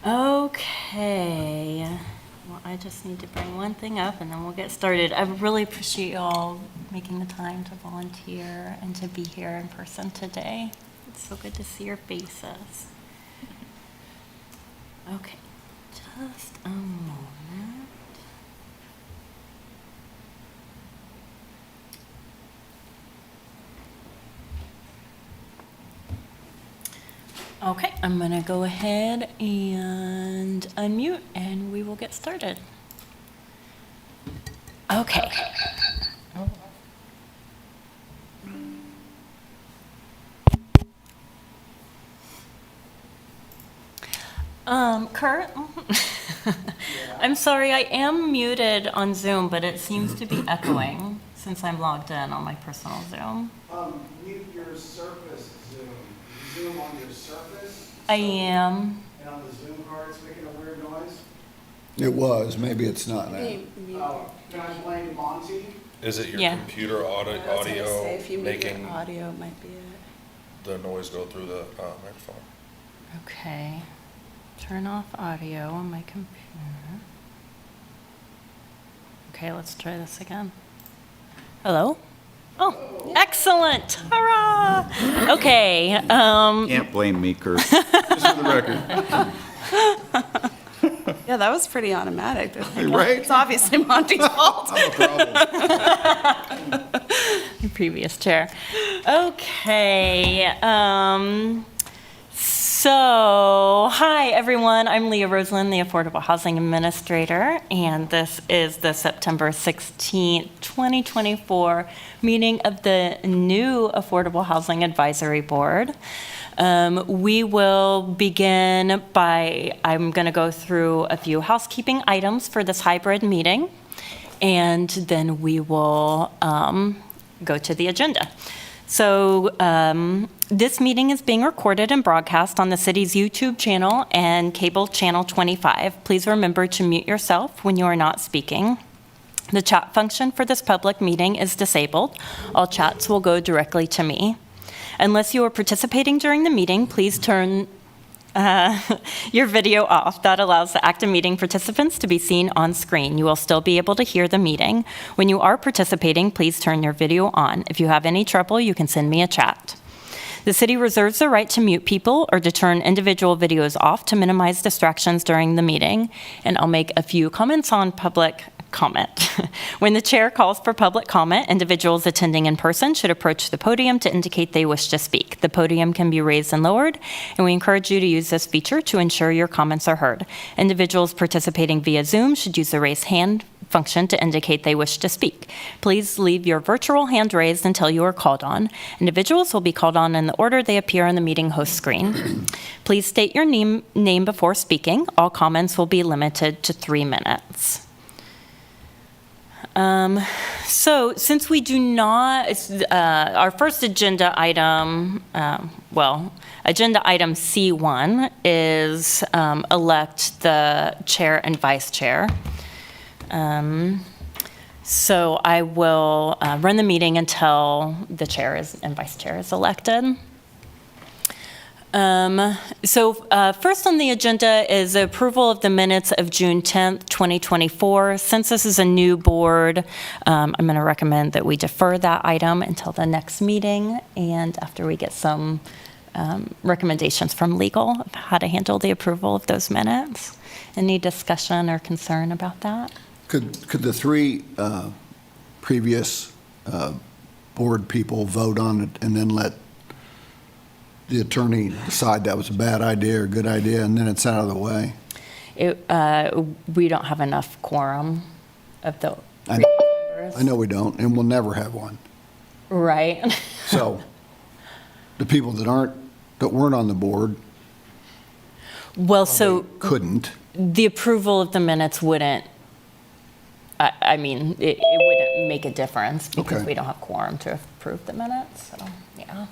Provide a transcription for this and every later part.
Okay. Well, I just need to bring one thing up and then we'll get started. I really appreciate y'all making the time to volunteer and to be here in person today. It's so good to see your faces. Okay, just a moment. Okay, I'm gonna go ahead and unmute and we will get started. Okay. Kurt? I'm sorry, I am muted on Zoom, but it seems to be echoing since I'm logged in on my personal Zoom. Mute your Surface Zoom. Zoom on your Surface. I am. And on the Zoom card, it's making a weird noise. It was, maybe it's not now. Can I blame Monty? Is it your Yeah. computer audio making audio might be it. the noise go through the microphone? Okay. Turn off audio on my computer. Okay, let's try this again. Hello? Oh, excellent. Hurrah! Okay. Can't blame me, Kurt. Just for the record. Yeah, that was pretty automatic. Right? It's obviously Monty's fault. No problem. Previous chair. Okay. So, hi everyone. I'm Leah Roseland, the Affordable Housing Administrator, and this is the September 16th, 2024 meeting of the new Affordable Housing Advisory Board. We will begin by, I'm going to go through a few housekeeping items for this hybrid meeting, and then we will go to the agenda. So this meeting is being recorded and broadcast on the city's YouTube channel and cable channel 25. Please remember to mute yourself when you are not speaking. The chat function for this public meeting is disabled. All chats will go directly to me. Unless you are participating during the meeting, please turn your video off. That allows the active meeting participants to be seen on screen. You will still be able to hear the meeting. When you are participating, please turn your video on. If you have any trouble, you can send me a chat. The city reserves the right to mute people or to turn individual videos off to minimize distractions during the meeting. And I'll make a few comments on public comment. When the chair calls for public comment, individuals attending in person should approach the podium to indicate they wish to speak. The podium can be raised and lowered, and we encourage you to use this feature to ensure your comments are heard. Individuals participating via Zoom should use the raise hand function to indicate they wish to speak. Please leave your virtual hand raised until you are called on. Individuals will be called on in the order they appear on the meeting host screen. Please state your name before speaking. All comments will be limited to 3 minutes. So since we do not, our first agenda item, agenda item C1 is elect the chair and vice chair. So I will run the meeting until the chair and vice chair is elected. First on the agenda is the approval of the minutes of June 10th, 2024. Since this is a new board, I'm going to recommend that we defer that item until the next meeting and after we get some recommendations from legal of how to handle the approval of those minutes. Any discussion or concern about that? Could the three previous board people vote on it and then let the attorney decide that was a bad idea or a good idea, and then it's out of the way? We don't have enough quorum of the I know we don't, and we'll never have one. Right. So the people that weren't on the board couldn't. The approval of the minutes wouldn't, it wouldn't make a difference because Okay. we don't have quorum to approve the minutes, so, yeah.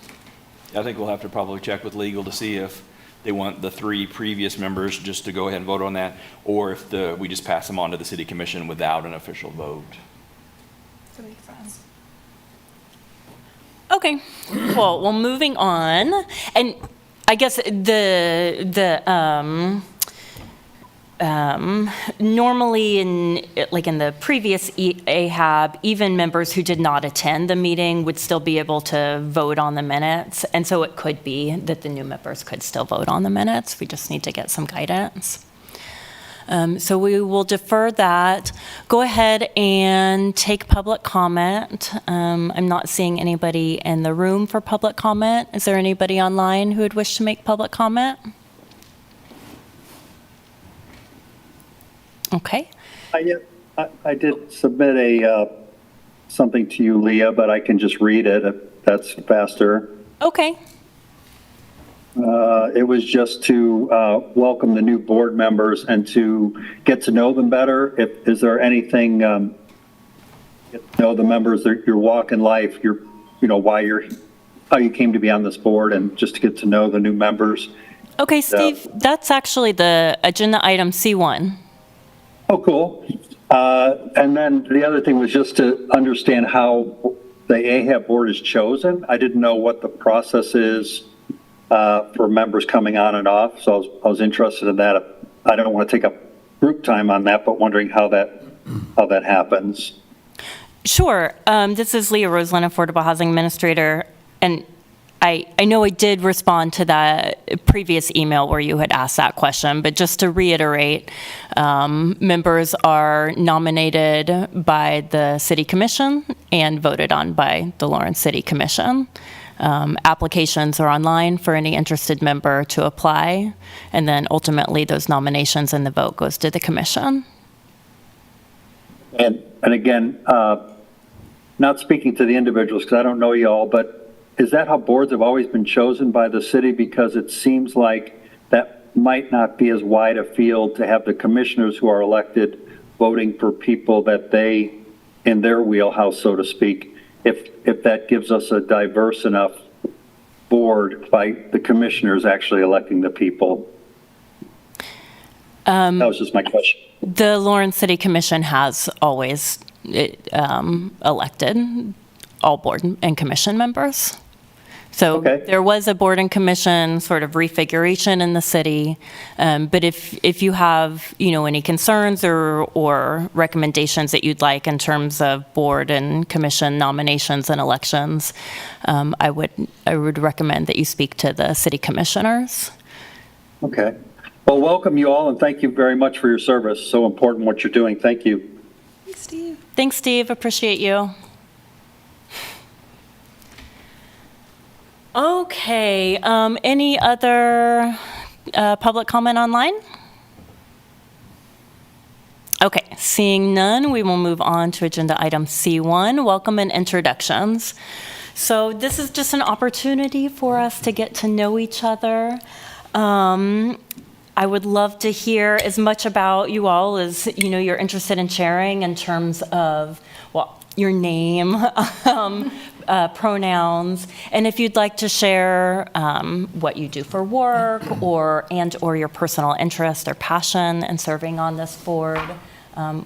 I think we'll have to probably check with legal to see if they want the 3 previous members just to go ahead and vote on that, or if we just pass them on to the city commission without an official vote. That makes sense. Okay, well, moving on, and I guess normally in the previous AHAB, even members who did not attend the meeting would still be able to vote on the minutes. And so it could be that the new members could still vote on the minutes. We just need to get some guidance. So we will defer that. Go ahead and take public comment. I'm not seeing anybody in the room for public comment. Is there anybody online who would wish to make public comment? Okay. I did submit something to you, Leah, but I can just read it if that's faster. Okay. It was just to welcome the new board members and to get to know them better. Is there anything, get to know the members, your walk in life, how you came to be on this board, and just to get to know the new members. Okay, Steve, that's actually the agenda item C1. Oh, cool. And then the other thing was just to understand how the AHAB board is chosen. I didn't know what the process is for members coming on and off, so I was interested in that. I don't want to take up group time on that, but wondering how that happens. Sure. This is Leah Roseland, Affordable Housing Administrator, and I know I did respond to that previous email where you had asked that question, but just to reiterate, members are nominated by the City Commission and voted on by the Lawrence City Commission. Applications are online for any interested member to apply, and then ultimately those nominations and the vote goes to the commission. And again, not speaking to the individuals because I don't know you all, but is that how boards have always been chosen by the city? Because it seems like that might not be as wide a field to have the commissioners who are elected voting for people that they, in their wheelhouse, so to speak, if that gives us a diverse enough board by the commissioners actually electing the people. That was just my question. The Lawrence City Commission has always elected all board and commission members. So Okay. there was a board and commission sort of refiguration in the city, but if you have any concerns or recommendations that you'd like in terms of board and commission nominations and elections, I would recommend that you speak to the city commissioners. Okay. Well, welcome you all, and thank you very much for your service. So important what you're doing. Thank you. Thanks, Steve. Thanks, Steve. Appreciate you. Okay, any other public comment online? Okay, seeing none, we will move on to agenda item C1, welcome and introductions. So this is just an opportunity for us to get to know each other. I would love to hear as much about you all as you're interested in sharing in terms of, well, your name, pronouns, and if you'd like to share what you do for work or your personal interest or passion in serving on this board.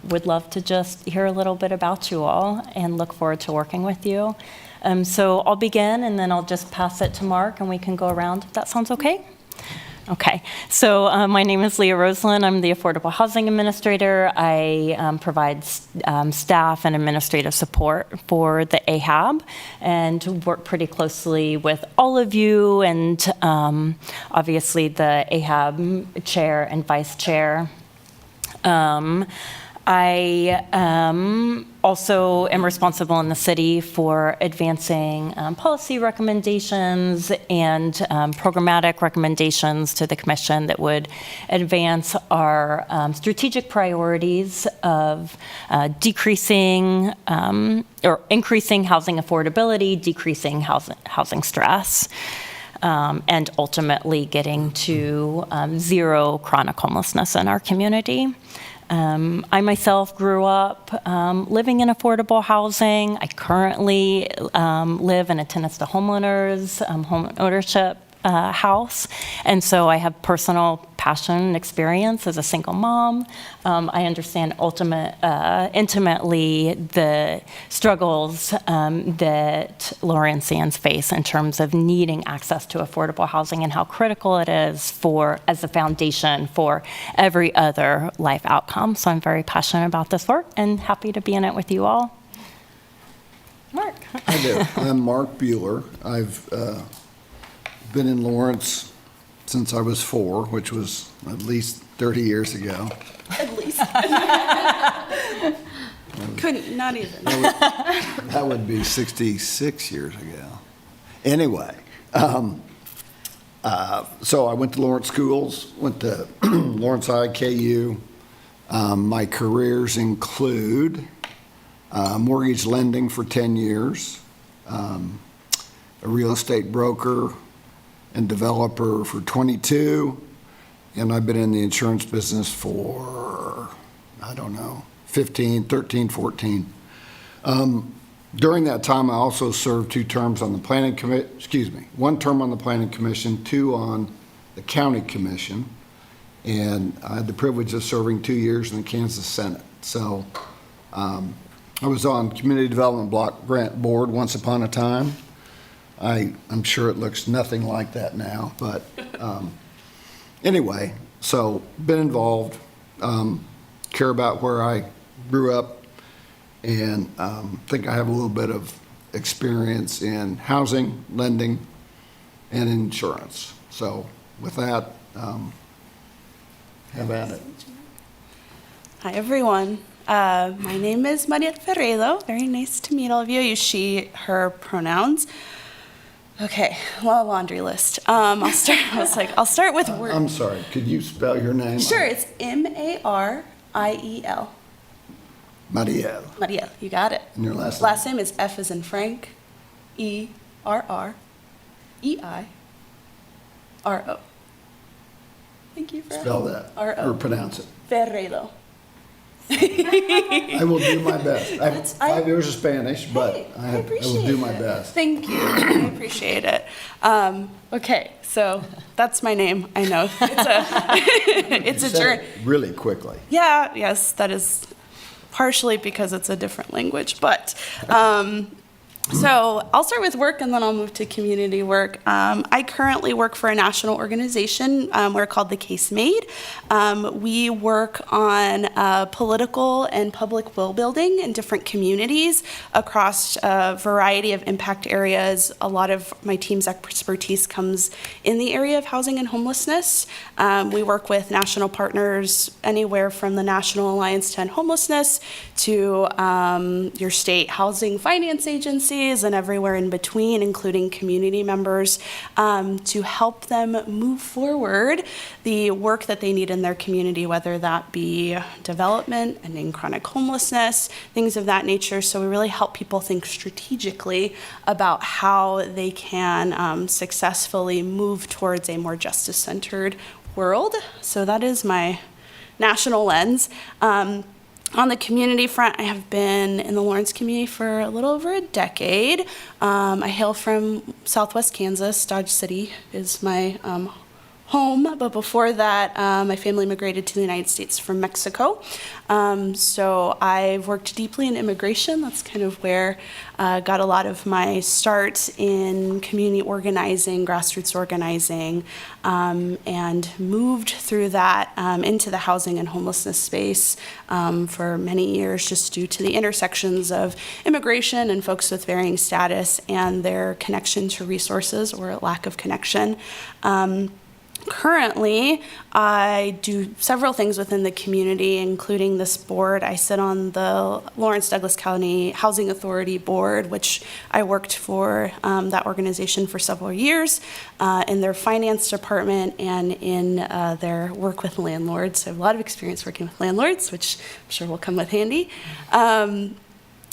Would love to just hear a little bit about you all and look forward to working with you. So I'll begin and then I'll just pass it to Mark and we can go around if that sounds okay. Okay, so my name is Leah Roseland. I'm the Affordable Housing Administrator. I provide staff and administrative support for the AHAB and work pretty closely with all of you and obviously the AHAB chair and vice chair. I also am responsible in the city for advancing policy recommendations and programmatic recommendations to the commission that would advance our strategic priorities of decreasing or increasing housing affordability, decreasing housing stress, and ultimately getting to zero chronic homelessness in our community. I myself grew up living in affordable housing. I currently live in a tenants to homeowners, home ownership house. And so I have personal passion and experience as a single mom. I understand intimately the struggles that Lawrencians face in terms of needing access to affordable housing and how critical it is as a foundation for every other life outcome. So I'm very passionate about this work and happy to be in it with you all. Mark. I do. I'm Mark Bueller. I've been in Lawrence since I was 4, which was at least 30 years ago. At least. Couldn't, not even. That would be 66 years ago. Anyway, so I went to Lawrence schools, went to Lawrence IKU. My careers include mortgage lending for 10 years, a real estate broker and developer for 22, and I've been in the insurance business for, 13, 14. During that time, I also served 2 terms on the planning commission, 1 term on the planning commission, 2 on the county commission, and I had the privilege of serving 2 years in the Kansas Senate. So I was on Community Development Block Grant Board once upon a time. I'm sure it looks nothing like that now, but anyway, so been involved, care about where I grew up, and think I have a little bit of experience in housing, lending, and insurance. So with that, have at it. Hi, everyone. My name is Maria Ferreiro. Very nice to meet all of you. I use she, her pronouns. Okay, well, laundry list. I'll start with work. I'm sorry, could you spell your name? Sure, it's Mariel. Mariel. Mariel, you got it. And your last name? Last name is F as in Frank, E-R-R-E-I-R-O. Thank you for Spell that, R-O. or pronounce it. Ferreiro. I will do my best. I have That's- 5 years of Spanish, but Hey, I will appreciate do my it. best. Thank you. I appreciate it. Okay, so that's my name. I know it's You a said journey. it really quickly. Yeah, yes, that is partially because it's a different language, but so I'll start with work and then I'll move to community work. I currently work for a national organization. We're called the Case Made. We work on political and public will building in different communities across a variety of impact areas. A lot of my team's expertise comes in the area of housing and homelessness. We work with national partners anywhere from the National Alliance to End Homelessness to your state housing finance agencies and everywhere in between, including community members, to help them move forward the work that they need in their community, whether that be development, ending chronic homelessness, things of that nature. So we really help people think strategically about how they can successfully move towards a more justice-centered world. So that is my national lens. On the community front, I have been in the Lawrence community for a little over a decade. I hail from Southwest Kansas. Dodge City is my home, but before that, my family immigrated to the United States from Mexico. So I've worked deeply in immigration. That's kind of where I got a lot of my start in community organizing, grassroots organizing, and moved through that into the housing and homelessness space for many years, just due to the intersections of immigration and folks with varying status and their connection to resources or lack of connection. Currently, I do several things within the community, including this board. I sit on the Lawrence Douglas County Housing Authority Board, which I worked for that organization for several years in their finance department and in their work with landlords. So I have a lot of experience working with landlords, which I'm sure will come with handy.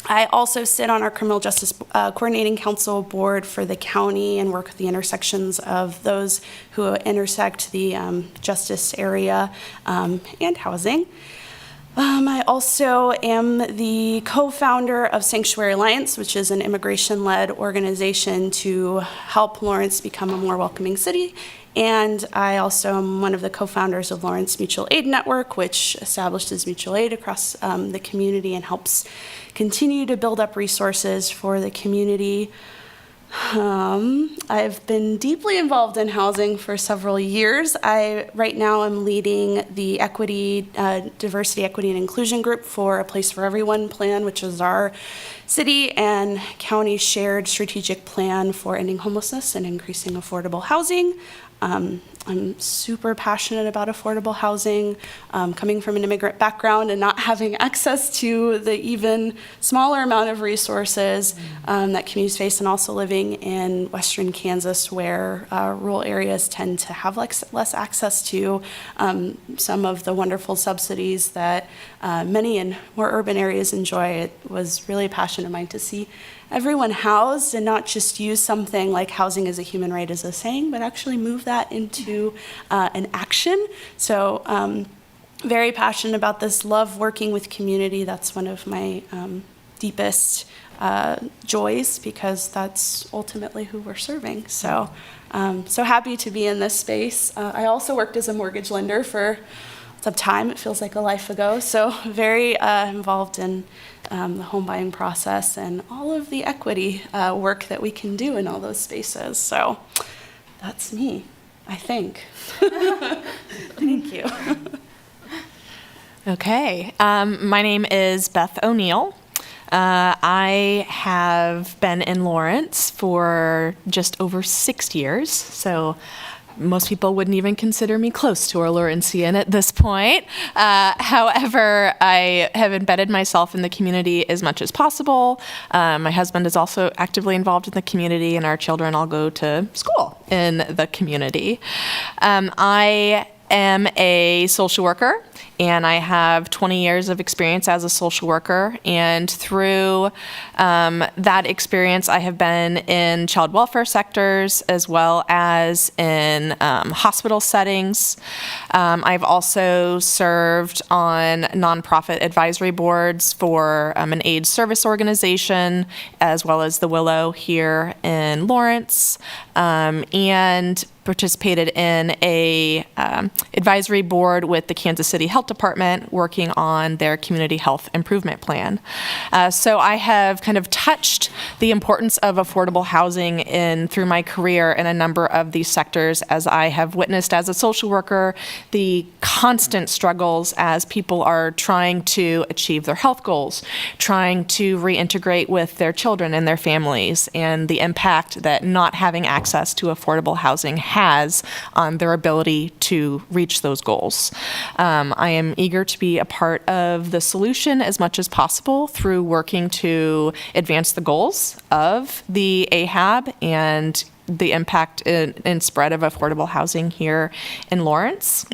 I also sit on our Criminal Justice Coordinating Council board for the county and work with the intersections of those who intersect the justice area and housing. I also am the co-founder of Sanctuary Alliance, which is an immigration-led organization to help Lawrence become a more welcoming city. And I also am one of the co-founders of Lawrence Mutual Aid Network, which establishes mutual aid across the community and helps continue to build up resources for the community. I've been deeply involved in housing for several years. Right now I'm leading the Diversity, Equity, and Inclusion Group for A Place for Everyone plan, which is our city and county shared strategic plan for ending homelessness and increasing affordable housing. I'm super passionate about affordable housing, coming from an immigrant background and not having access to the even smaller amount of resources that communities face, and also living in Western Kansas where rural areas tend to have less access to some of the wonderful subsidies that many in more urban areas enjoy. It was really a passion of mine to see everyone housed and not just use something like housing as a human right as a saying, but actually move that into an action. So very passionate about this, love working with community. That's one of my deepest joys, because that's ultimately who we're serving. So so happy to be in this space. I also worked as a mortgage lender for some time. It feels like a life ago. So very involved in the home buying process and all of the equity work that we can do in all those spaces. So that's me, I think. Thank you. Okay, my name is Beth O'Neill. I have been in Lawrence for just over 6 years, so most people wouldn't even consider me close to a Lawrenceian at this point. However, I have embedded myself in the community as much as possible. My husband is also actively involved in the community, and our children all go to school in the community. I am a social worker, and I have 20 years of experience as a social worker. And through that experience, I have been in child welfare sectors as well as in hospital settings. I've also served on nonprofit advisory boards for an AIDS service organization, as well as the Willow here in Lawrence, and participated in a advisory board with the Kansas City Health Department working on their community health improvement plan. So I have kind of touched the importance of affordable housing through my career in a number of these sectors, as I have witnessed as a social worker the constant struggles as people are trying to achieve their health goals, trying to reintegrate with their children and their families, and the impact that not having access to affordable housing has on their ability to reach those goals. I am eager to be a part of the solution as much as possible through working to advance the goals of the AHAB and the impact and spread of affordable housing here in Lawrence.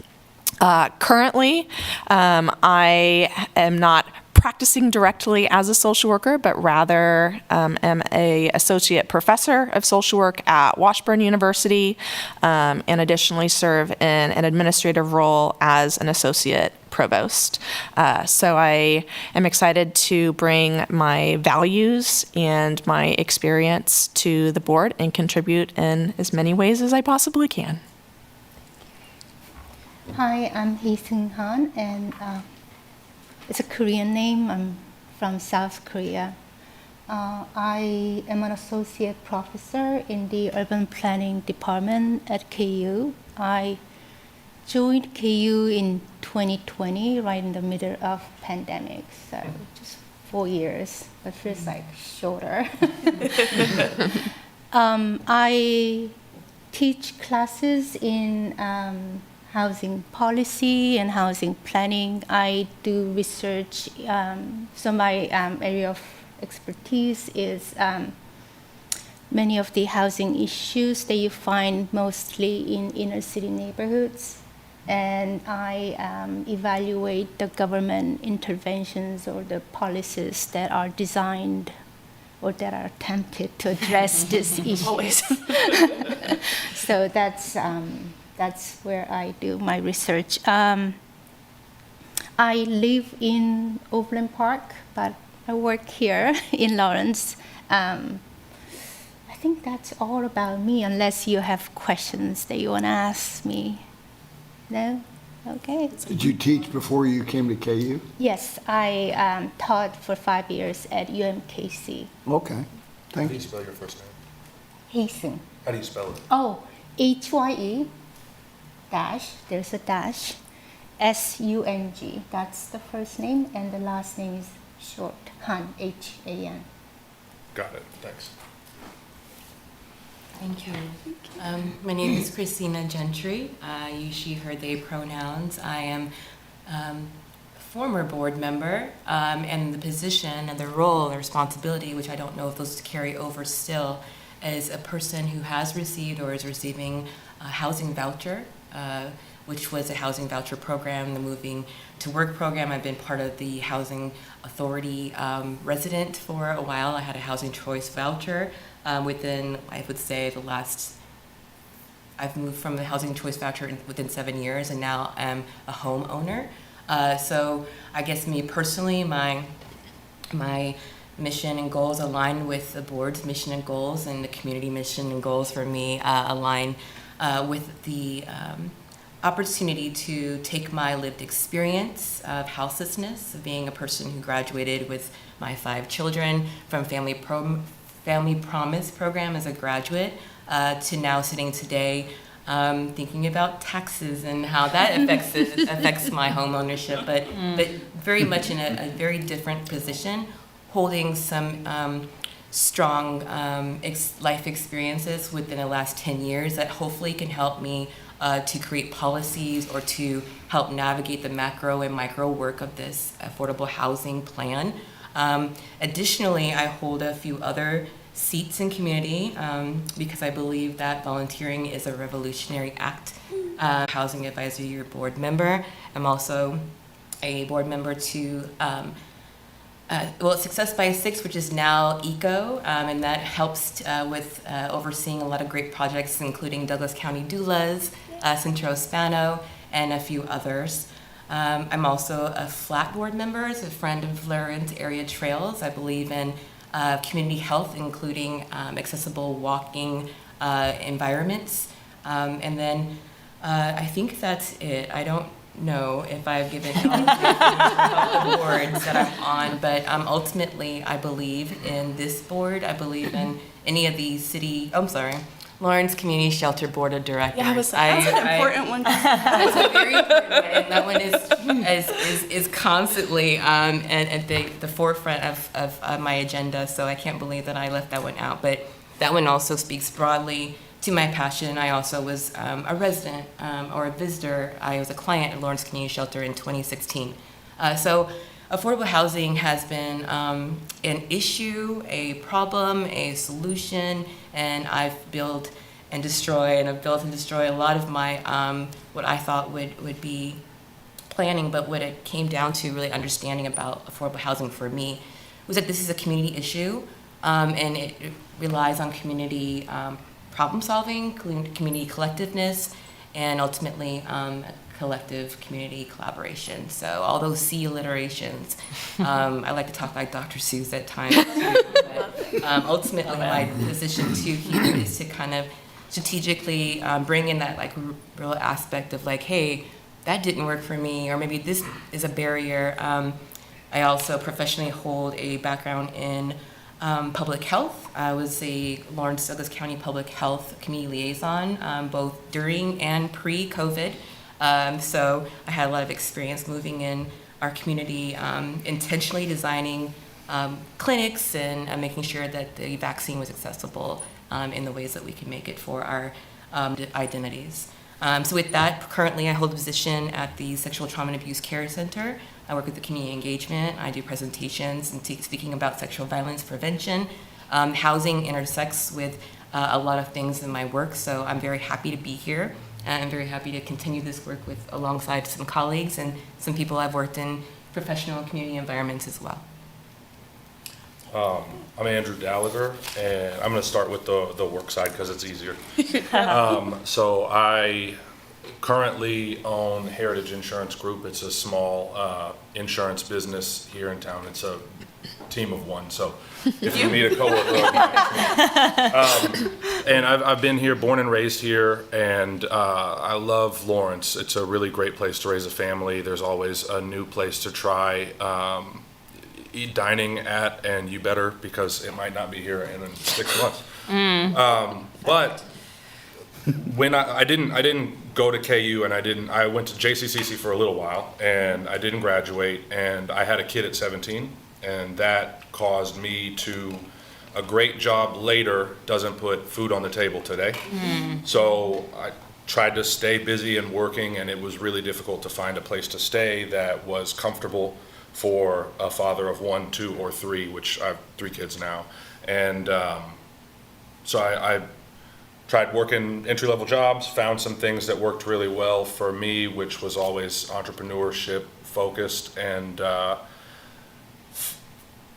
Currently, I am not practicing directly as a social worker, but rather am an associate professor of social work at Washburn University, and additionally serve in an administrative role as an associate provost. So I am excited to bring my values and my experience to the board and contribute in as many ways as I possibly can. Hi, I'm Hee-Seung Han, and it's a Korean name. I'm from South Korea. I am an associate professor in the urban planning department at KU. I joined KU in 2020, right in the middle of pandemic, so just 4 years, but feels like shorter. I teach classes in housing policy and housing planning. I do research, so my area of expertise is many of the housing issues that you find mostly in inner city neighborhoods. And I evaluate the government interventions or the policies that are designed or that are attempted to address these issues. Always. So that's where I do my research. I live in Overland Park, but I work here in Lawrence. I think that's all about me, unless you have questions that you want to ask me. No? Okay. Did you teach before you came to KU? Yes, I taught for 5 years at UMKC. Okay, How thank do you. you spell your first name? Hazen. How do you spell it? Oh, HYE dash, there's a dash, SUNG. That's the first name, and the last name is short, Han, H-A-N. Got it, thanks. Thank you. My name is Christina Gentry. I use she, her, they pronouns. I am a former board member, and the position and the role and the responsibility, which I don't know if those carry over still, as a person who has received or is receiving a housing voucher, which was a housing voucher program, the Moving to Work program. I've been part of the Housing Authority resident for a while. I had a housing choice voucher. Within, I would say, I've moved from the housing choice voucher within 7 years, and now I'm a homeowner. So I guess me personally, my mission and goals align with the board's mission and goals, and the community mission and goals for me align with the opportunity to take my lived experience of houselessness, of being a person who graduated with my 5 children from Family Promise program as a graduate, to now sitting today thinking about taxes and how that affects my home ownership, but very much in a very different position, holding some strong life experiences within the last 10 years that hopefully can help me to create policies or to help navigate the macro and micro work of this affordable housing plan. Additionally, I hold a few other seats in community because I believe that volunteering is a revolutionary act. Housing Advisory Board member. I'm also a board member to Success by 6, which is now ECO, and that helps with overseeing a lot of great projects, including Douglas County Doulas, Centro Hispano, and a few others. I'm also a FLAT board member, as a friend of Lawrence Area Trails. I believe in community health, including accessible walking environments. And then I think that's it. I don't know if I've given all the boards that I'm on, but ultimately I believe in this board. I believe in any of the Lawrence Community Shelter Board of Directors. Yeah, that's an important one. That's a very important one, and that one is constantly at the forefront of my agenda. So I can't believe that I left that one out. But that one also speaks broadly to my passion. I also was a resident or a visitor. I was a client at Lawrence Community Shelter in 2016. So affordable housing has been an issue, a problem, a solution, and I've built and destroyed a lot of my what I thought would be planning, but what it came down to really understanding about affordable housing for me was that this is a community issue, and it relies on community problem solving, community collectiveness, and ultimately collective community collaboration. So all those C alliterations, I like to talk like Dr. Seuss at times too, but ultimately my position too here is to kind of strategically bring in that like real aspect of like, hey, that didn't work for me, or maybe this is a barrier. I also professionally hold a background in public health. I was a Lawrence Douglas County Public Health Community Liaison, both during and pre-COVID. So I had a lot of experience moving in our community, intentionally designing clinics and making sure that the vaccine was accessible in the ways that we can make it for our identities. So with that, currently I hold a position at the Sexual Trauma and Abuse Care Center. I work with the community engagement. I do presentations and speaking about sexual violence prevention. Housing intersects with a lot of things in my work, so I'm very happy to be here. I'm very happy to continue this work alongside some colleagues and some people I've worked in professional community environments as well. I'm Andrew Gallagher, and I'm going to start with the work side because it's easier. So I currently own Heritage Insurance Group. It's a small insurance business here in town. It's a team of one, so if you meet a coworker, and I've been here, born and raised here, and I love Lawrence. It's a really great place to raise a family. There's always a new place to try eat dining at, and you better, because it might not be here in 6 months. But when I didn't go to KU, and I went to JCCC for a little while, and I didn't graduate, and I had a kid at 17, and that caused me to, a great job later doesn't put food on the table today. So I tried to stay busy and working, and it was really difficult to find a place to stay that was comfortable for a father of 1, 2, or 3, which I have 3 kids now. And so I tried working entry-level jobs, found some things that worked really well for me, which was always entrepreneurship focused. And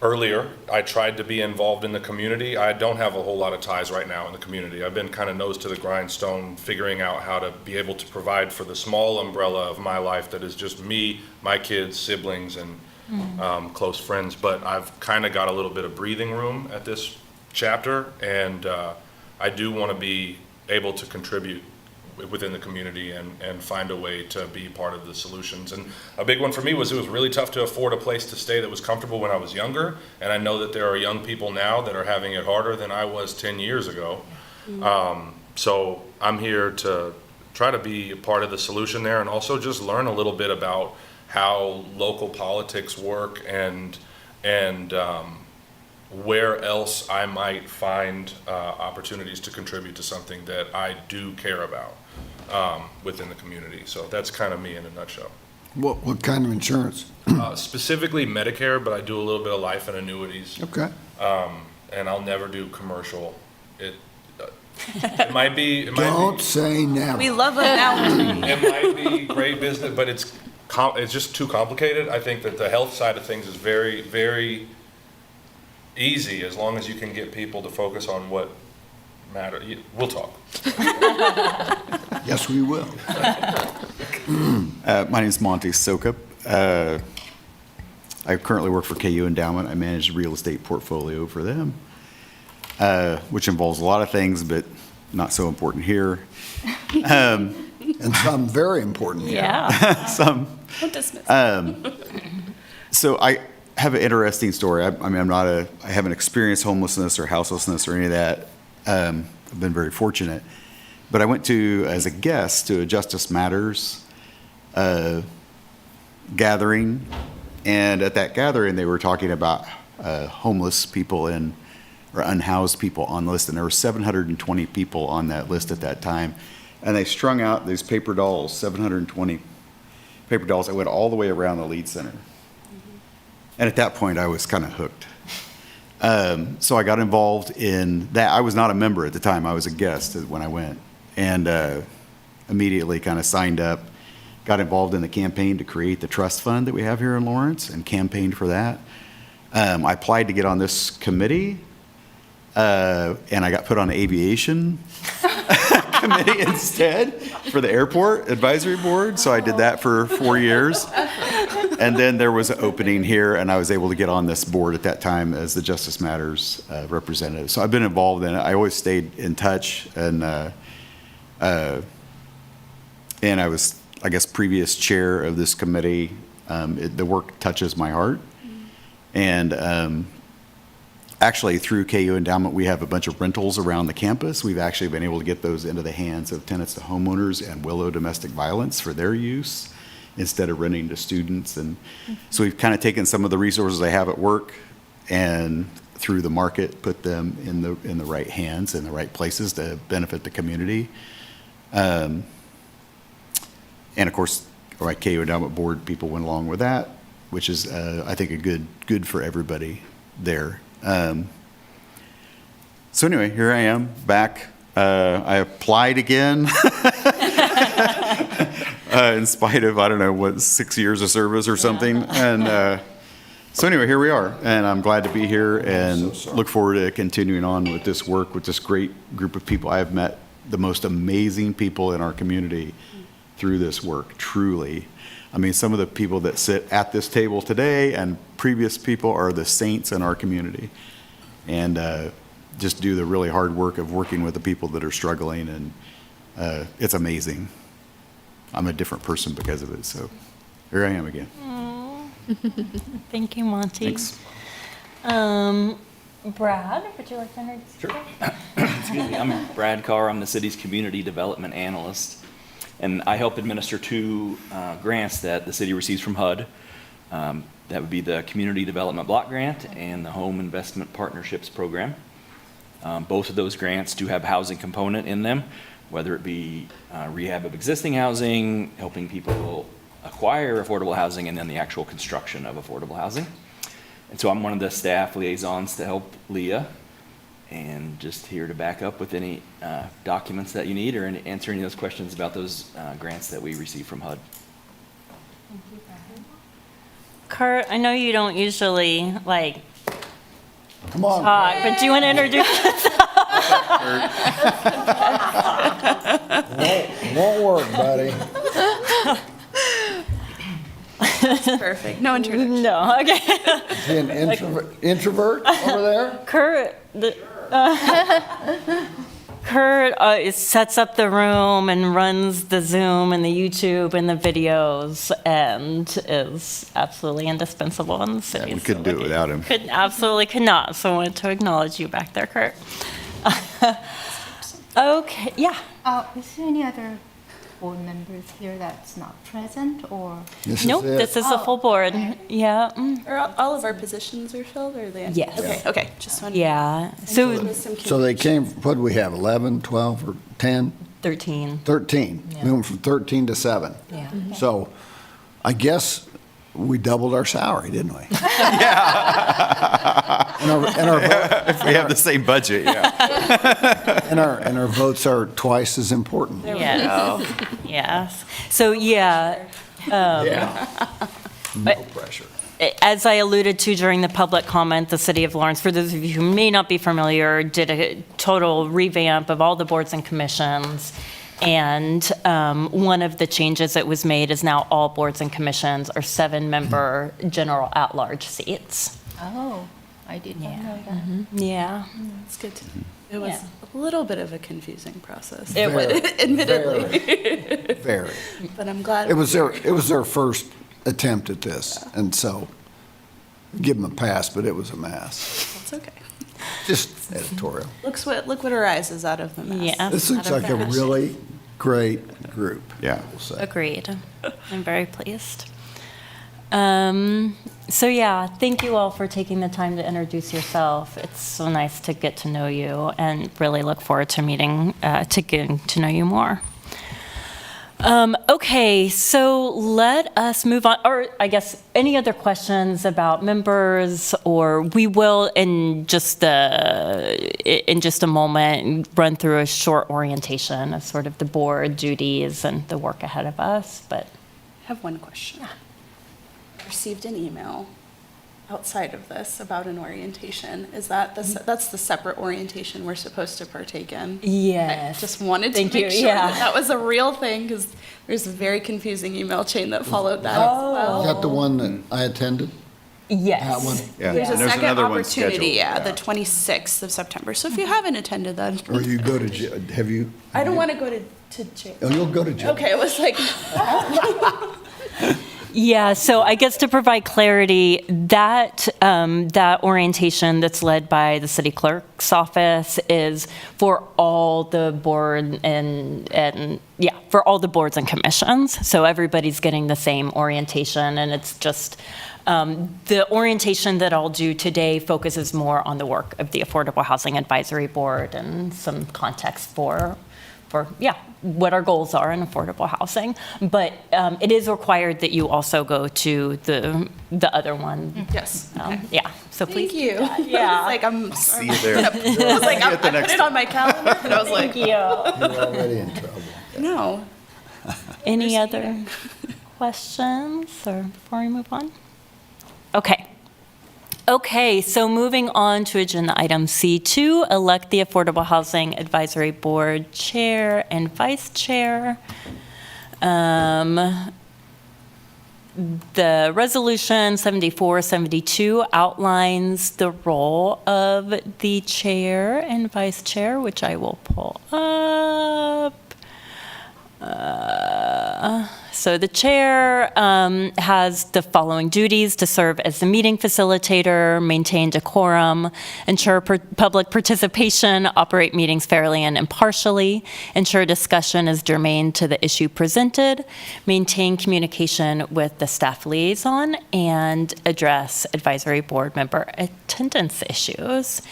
earlier, I tried to be involved in the community. I don't have a whole lot of ties right now in the community. I've been kind of nose to the grindstone, figuring out how to be able to provide for the small umbrella of my life that is just me, my kids, siblings, and close friends. But I've kind of got a little bit of breathing room at this chapter, and I do want to be able to contribute within the community and find a way to be part of the solutions. And a big one for me was it was really tough to afford a place to stay that was comfortable when I was younger, and I know that there are young people now that are having it harder than I was 10 years ago. So I'm here to try to be a part of the solution there, and also just learn a little bit about how local politics work and where else I might find opportunities to contribute to something that I do care about within the community. So that's kind of me in a nutshell. What kind of insurance? Specifically Medicare, but I do a little bit of life and annuities. Okay. And I'll never do commercial. It might be. Don't say never. We love analogy. It might be great business, but it's just too complicated. I think that the health side of things is very, very easy as long as you can get people to focus on what matters. We'll talk. Yes, we will. My name is Monty Sokup. I currently work for KU Endowment. I manage a real estate portfolio for them, which involves a lot of things, but not so important here. And some very important here. Yeah. Some. Don't dismiss. So I have an interesting story. I haven't experienced homelessness or houselessness or any of that. I've been very fortunate. But I went as a guest to a Justice Matters gathering. And at that gathering, they were talking about homeless people or unhoused people on the list. And there were 720 people on that list at that time. And they strung out these paper dolls, 720 paper dolls that went all the way around the Lead Center. And at that point, I was kind of hooked. So I got involved in that. I was not a member at the time. I was a guest when I went. And immediately kind of signed up, got involved in the campaign to create the trust fund that we have here in Lawrence and campaigned for that. I applied to get on this committee, and I got put on the aviation committee instead for the airport advisory board. So I did that for 4 years. And then there was an opening here, and I was able to get on this board at that time as the Justice Matters representative. So I've been involved in it. I always stayed in touch, and I was, I guess, previous chair of this committee. The work touches my heart. And actually, through KU Endowment, we have a bunch of rentals around the campus. We've actually been able to get those into the hands of tenants to homeowners and Willow Domestic Violence for their use instead of renting to students. And so we've kind of taken some of the resources I have at work and through the market put them in the right hands, in the right places to benefit the community. And of course, our KU Endowment Board people went along with that, which is, I think, a good for everybody there. So anyway, here I am back. I applied again in spite of, 6 years of service or something. And so anyway, here we are. And I'm glad to be here and look forward to continuing on with this work with this great group of people. I have met the most amazing people in our community through this work, truly. I mean, some of the people that sit at this table today and previous people are the saints in our community. And just do the really hard work of working with the people that are struggling, and it's amazing. I'm a different person because of it, so here I am again. Thank you, Monty. Thanks. Brad, would you like to introduce yourself? Excuse me, I'm Brad Carr. I'm the city's community development analyst, and I help administer two grants that the city receives from HUD. That would be the Community Development Block Grant and the Home Investment Partnerships Program. Both of those grants do have a housing component in them, whether it be rehab of existing housing, helping people acquire affordable housing, and then the actual construction of affordable housing. And so I'm one of the staff liaisons to help Leah, and just here to back up with any documents that you need or answer any of those questions about those grants that we receive from HUD. Kurt, I know you don't usually like Come on. talk, but do you want to introduce Won't work, buddy. Perfect. No introduction. No, okay. Is he an introvert over there? Kurt, Kurt sets up the room and runs the Zoom and the YouTube and the videos and is absolutely indispensable in the city. We couldn't do it without him. Absolutely could not. So I wanted to acknowledge you back there, Kurt. Okay, yeah. Is there any other board members here that's not present, or? This Nope, is it. this is the full board. Yeah. Are all of our positions are filled, or are they? Yes. Okay, just wanted. Yeah. So So they came, what do we have, 11, 12, or 10? 13. 13. Yeah. Moving from 13 to 7. Yeah. So I guess we doubled our salary, didn't we? And our vote- If we have the same budget, yeah. and our votes are twice as important. Yes. Yes. So yeah. No pressure. As I alluded to during the public comment, the City of Lawrence, for those of you who may not be familiar, did a total revamp of all the boards and commissions. And one of the changes that was made is now all boards and commissions are 7-member general at-large seats. Oh, I did not know that. Yeah. It's good to know. It was Yeah. a little bit of a confusing process, It was. admittedly. Very. But I'm glad. It was their first attempt at this, and so give them a pass, but it was a mess. It's okay. Just editorial. Look what arises out of the mess. Yeah. This looks Out of like a that. really great group. Yeah. We'll say. Agreed. I'm very pleased. So yeah, thank you all for taking the time to introduce yourself. It's so nice to get to know you and really look forward to getting to know you more. Okay, so let us move on, or I guess any other questions about members, or we will in just a moment run through a short orientation of sort of the board duties and the work ahead of us, but. I have one question. I received an email outside of this about an orientation. Is that that's the separate orientation we're supposed to partake in? Yes. I just wanted to Thank make you, sure yeah. that was a real thing, because there's a very confusing email chain that followed that as well. Is that the one that I attended? Yes. That one? Yeah. There's a There's second another one opportunity, scheduled, the 26th of September. So if you haven't attended that, Or you go to, have you? I don't want to go to jail. Oh, you'll go to jail. Okay, it was like, Yeah, so I guess to provide clarity, that orientation that's led by the city clerk's office is for all the board for all the boards and commissions. So everybody's getting the same orientation, and it's just the orientation that I'll do today focuses more on the work of the Affordable Housing Advisory Board and some context for what our goals are in affordable housing. But it is required that you also go to the other one. yes. Yeah, so please. Thank you. do that. Yeah. I was like, See you there. I was like, I put next it on my calendar, and I was like, Thank you. You're already in trouble. no. Any other questions or before we move on? Okay, so moving on to agenda item C2, elect the Affordable Housing Advisory Board Chair and Vice Chair. The resolution 7472 outlines the role of the chair and vice chair, which I will pull up. So the chair has the following duties: to serve as the meeting facilitator, maintain decorum, ensure public participation, operate meetings fairly and impartially, ensure discussion is germane to the issue presented, maintain communication with the staff liaison, and address advisory board member attendance issues.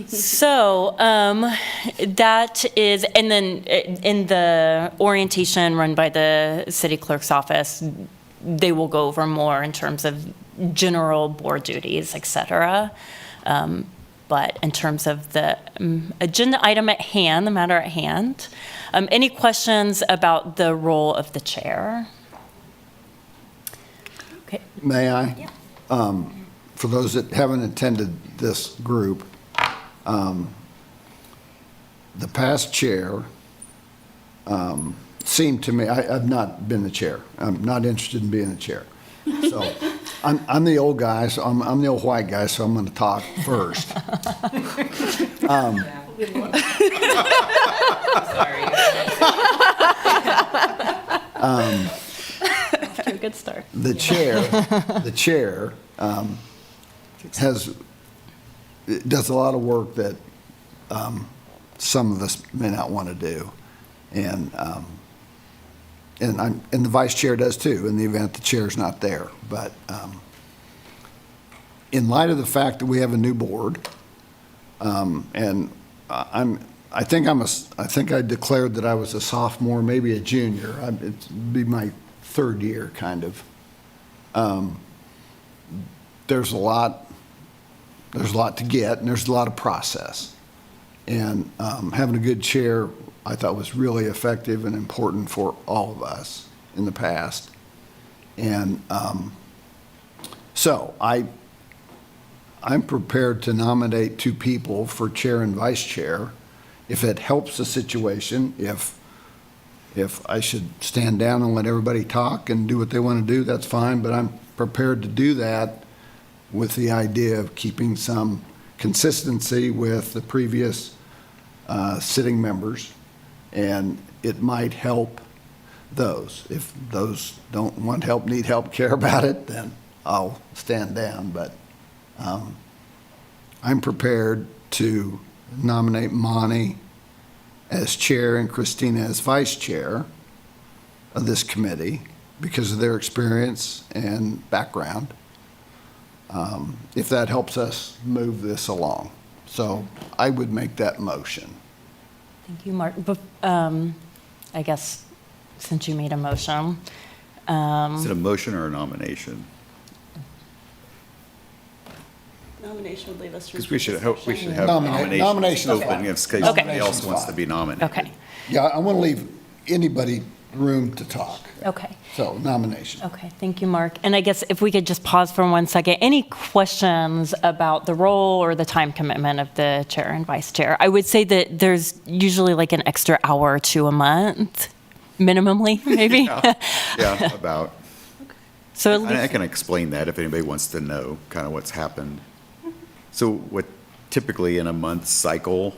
So that is, and then in the orientation run by the city clerk's office, they will go over more in terms of general board duties, et cetera. But in terms of the agenda item at hand, the matter at hand, any questions about the role of the chair? Okay. May I? For those that haven't attended this group, the past chair seemed to me, I've not been the chair. I'm not interested in being the chair. So I'm the old guy, so I'm the old white guy, so I'm going to talk first. A good start. The chair does a lot of work that some of us may not want to do, and the vice chair does too, in the event the chair's not there. But in light of the fact that we have a new board, and I think I declared that I was a sophomore, maybe a junior. It'd be my third year, kind of. There's a lot to get, and there's a lot of process. And having a good chair, I thought, was really effective and important for all of us in the past. And so I'm prepared to nominate two people for chair and vice chair. If it helps the situation, if I should stand down and let everybody talk and do what they want to do, that's fine. But I'm prepared to do that with the idea of keeping some consistency with the previous sitting members, and it might help those. If those don't want help, need help, care about it, then I'll stand down. But I'm prepared to nominate Monty as chair and Christina as vice chair of this committee because of their experience and background. If that helps us move this along. So I would make that motion. Thank you, Mark. I guess since you made a motion. Is it a motion or a nomination? Nomination would leave us. Because we should have Nominations nominations open fine. in case somebody Nominations else wants to fine. be nominated. Okay, Yeah, I want to leave anybody room to talk. okay. So nomination. Okay, thank you, Mark. And I guess if we could just pause for 1 second. Any questions about the role or the time commitment of the chair and vice chair? I would say that there's usually like an extra hour or two a month, minimally, maybe. Yeah, about. So at I least, can explain that if anybody wants to know kind of what's happened. So what typically in a month cycle,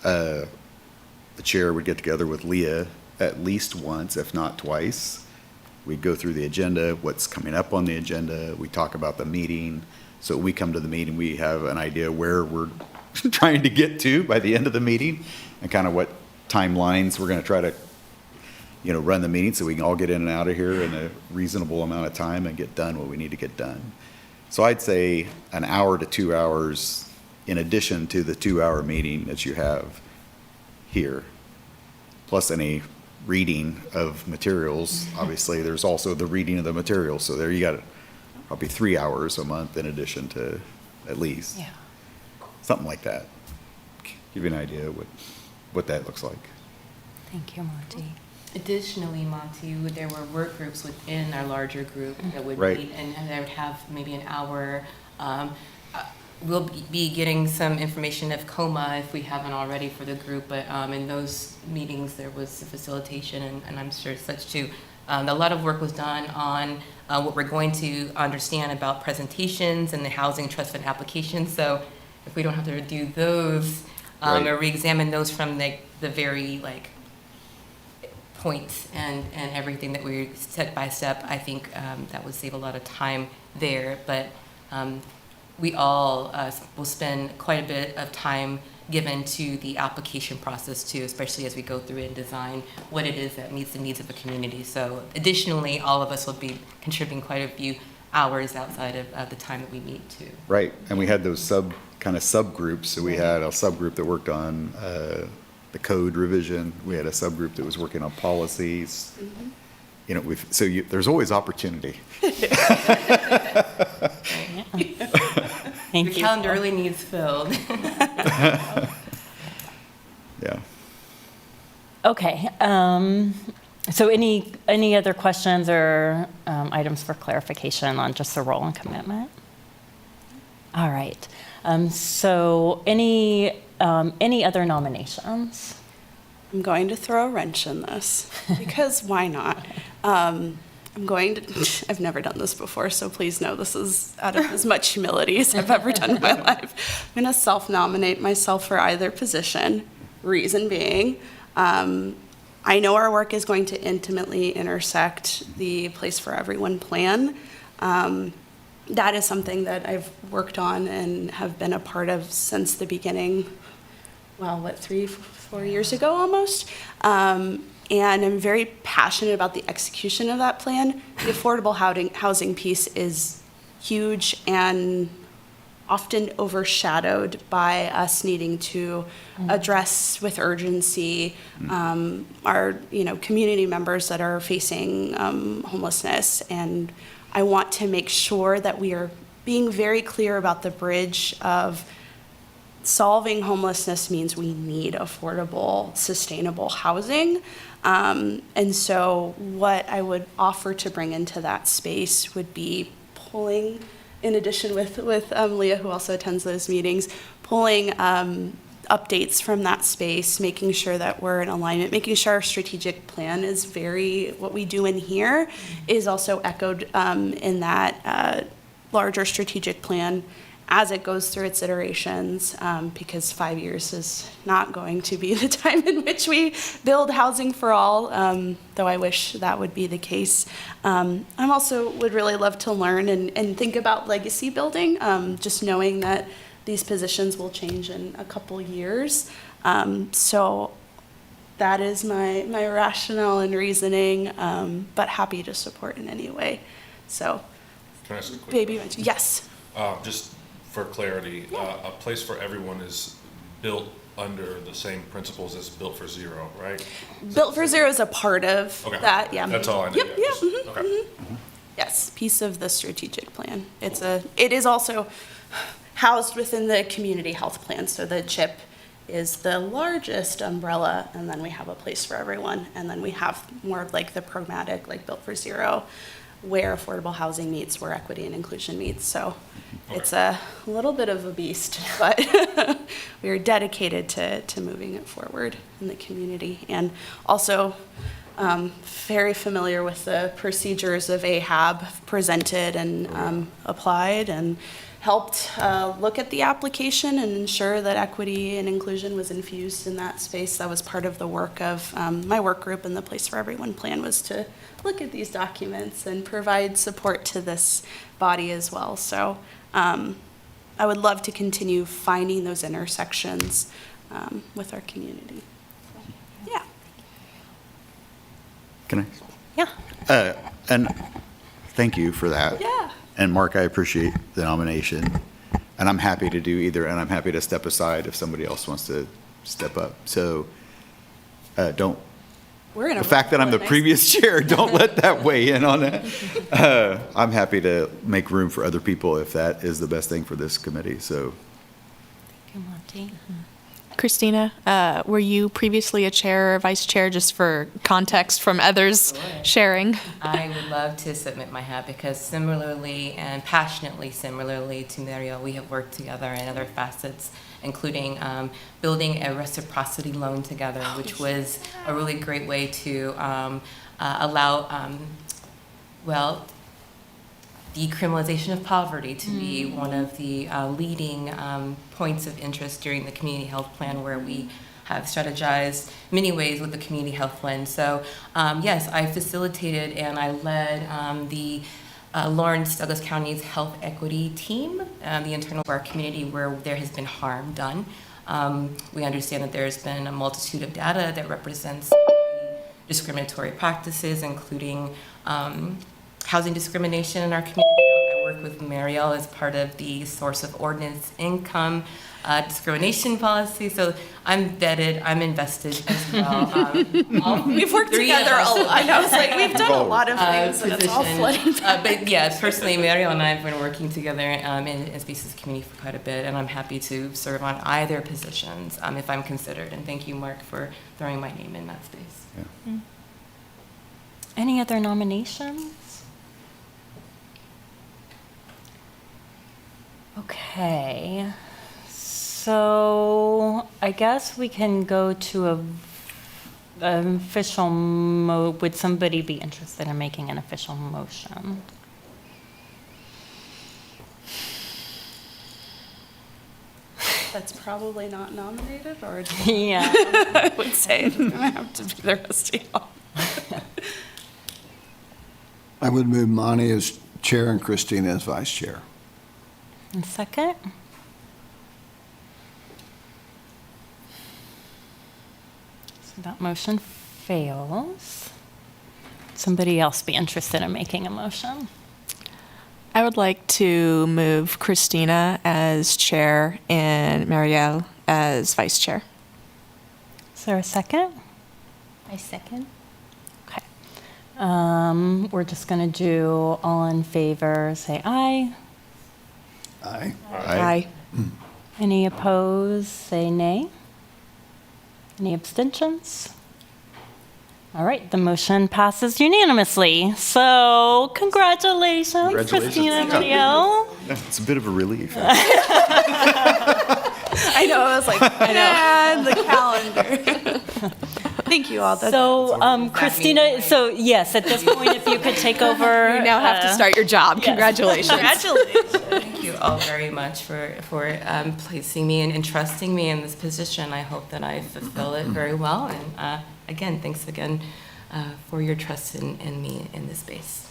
the chair would get together with Leah at least once, if not twice. We'd go through the agenda, what's coming up on the agenda. We talk about the meeting. So we come to the meeting, we have an idea where we're trying to get to by the end of the meeting and kind of what timelines we're going to try to, run the meeting so we can all get in and out of here in a reasonable amount of time and get done what we need to get done. So I'd say an hour to 2 hours in addition to the 2-hour meeting that you have here, plus any reading of materials. Obviously, there's also the reading of the materials. So there you got probably 3 hours a month in addition to at least. yeah. Something like that. Give you an idea what that looks like. Thank you, Monty. Additionally, Monty, there were work groups within our larger group that would Right. meet, and they would have maybe an hour we'll be getting some information of COMA if we haven't already for the group, but in those meetings there was facilitation and I'm sure such too. A lot of work was done on what we're going to understand about presentations and the housing trust fund applications. So if we don't have to do those Right. or re-examine those from the very like points and everything that we step by step, I think that would save a lot of time there. But we all will spend quite a bit of time given to the application process too, especially as we go through it and design what it is that meets the needs of the community. So additionally, all of us will be contributing quite a few hours outside of the time that we meet too. Right, and we had those subgroups. So we had a subgroup that worked on the code revision. We had a subgroup that was working on policies. You know, there's always opportunity. Thank Your you. calendar really needs filled. Yeah. Okay. So any other questions or items for clarification on just the role and commitment? All right. So any other nominations? I'm going to throw a wrench in this because why not? I've never done this before, so please know this is out of as much humility as I've ever done in my life. I'm going to self-nominate myself for either position, reason being, I know our work is going to intimately intersect the Place for Everyone plan. That is something that I've worked on and have been a part of since the beginning, 3-4 years ago almost. And I'm very passionate about the execution of that plan. The affordable housing piece is huge and often overshadowed by us needing to address with urgency our community members that are facing homelessness. And I want to make sure that we are being very clear about the bridge of solving homelessness means we need affordable, sustainable housing. And so what I would offer to bring into that space would be pulling, in addition with Leah, who also attends those meetings, pulling updates from that space, making sure that we're in alignment, making sure our strategic plan is what we do in here is also echoed in that larger strategic plan as it goes through its iterations, because 5 years is not going to be the time in which we build housing for all, though I wish that would be the case. I also would really love to learn and think about legacy building, just knowing that these positions will change in a couple years. So that is my rationale and reasoning, but happy to support in any way. So, Can I ask a quick baby, question? yes. Just for clarity, a Place for Everyone is built under the same principles as Built for Zero, right? Built for Zero is a part of Okay. that, yeah. That's all I need. Yep, Yeah, yeah. just- okay. Yes, piece of the strategic plan. It is also housed within the community health plan. So the CHIP is the largest umbrella, and then we have a Place for Everyone, and then we have more of like the pragmatic, like Built for Zero, where affordable housing meets, where equity and inclusion meets. So it's a little bit of a beast, but we are dedicated to moving it forward in the community. And also very familiar with the procedures of AHAB presented and applied and helped look at the application and ensure that equity and inclusion was infused in that space. That was part of the work of my work group, and the Place for Everyone plan was to look at these documents and provide support to this body as well. So I would love to continue finding those intersections with our community. Yeah. Can I? Yeah. And thank you for that. Yeah. And Mark, I appreciate the nomination. And I'm happy to do either, and I'm happy to step aside if somebody else wants to step up. So We're in a the fact that I'm the nice- previous chair, don't let that weigh in on it. I'm happy to make room for other people if that is the best thing for this committee, so. Thank you, Monty. Christina, were you previously a chair or vice chair, just for context from others sharing? I would love to submit my hat because similarly and passionately similarly to Mario, we have worked together in other facets, including building a reciprocity loan together, which was a really great way to allow, well, decriminalization of poverty to be one of the leading points of interest during the community health plan, where we have strategized many ways with the community health plan. So yes, I facilitated and I led the Lawrence Douglas County's health equity team, the internal of our community where there has been harm done. We understand that there's been a multitude of data that represents discriminatory practices, including housing discrimination in our community. I work with Marielle as part of the source of ordinance income discrimination policy. So I'm vetted, I'm invested as well. We've worked together a lot. I was like, we've done a lot of things, and it's all position. flooding back. But yeah, personally, Marielle and I have been working together in Spaces community for quite a bit, and I'm happy to serve on either positions if I'm considered. And thank you, Mark, for throwing my name in that space. Yeah. Any other nominations? Okay, so I guess we can go to an official would somebody be interested in making an official motion? That's probably not nominated, or Yeah. I would say it's gonna have to be the rest of y'all. I would move Monty as chair and Christina as vice chair. And second? So that motion fails. Somebody else be interested in making a motion? I would like to move Christina as chair and Marielle as vice chair. Is there a second? I second. Okay. We're just going to do all in favor, say aye. Aye. Aye. Any opposed, say nay. Any abstentions? All right, the motion passes unanimously. So congratulations, Christina and Marielle. It's a bit of a relief. I know, I was like, and the calendar. Thank you all. So Christina, so yes, at this point, if you could take over. You now have to start your job. yes. Congratulations. Congratulations. Thank you all very much for placing me and trusting me in this position. I hope that I fulfill it very well. And again, thanks again for your trust in me in this space.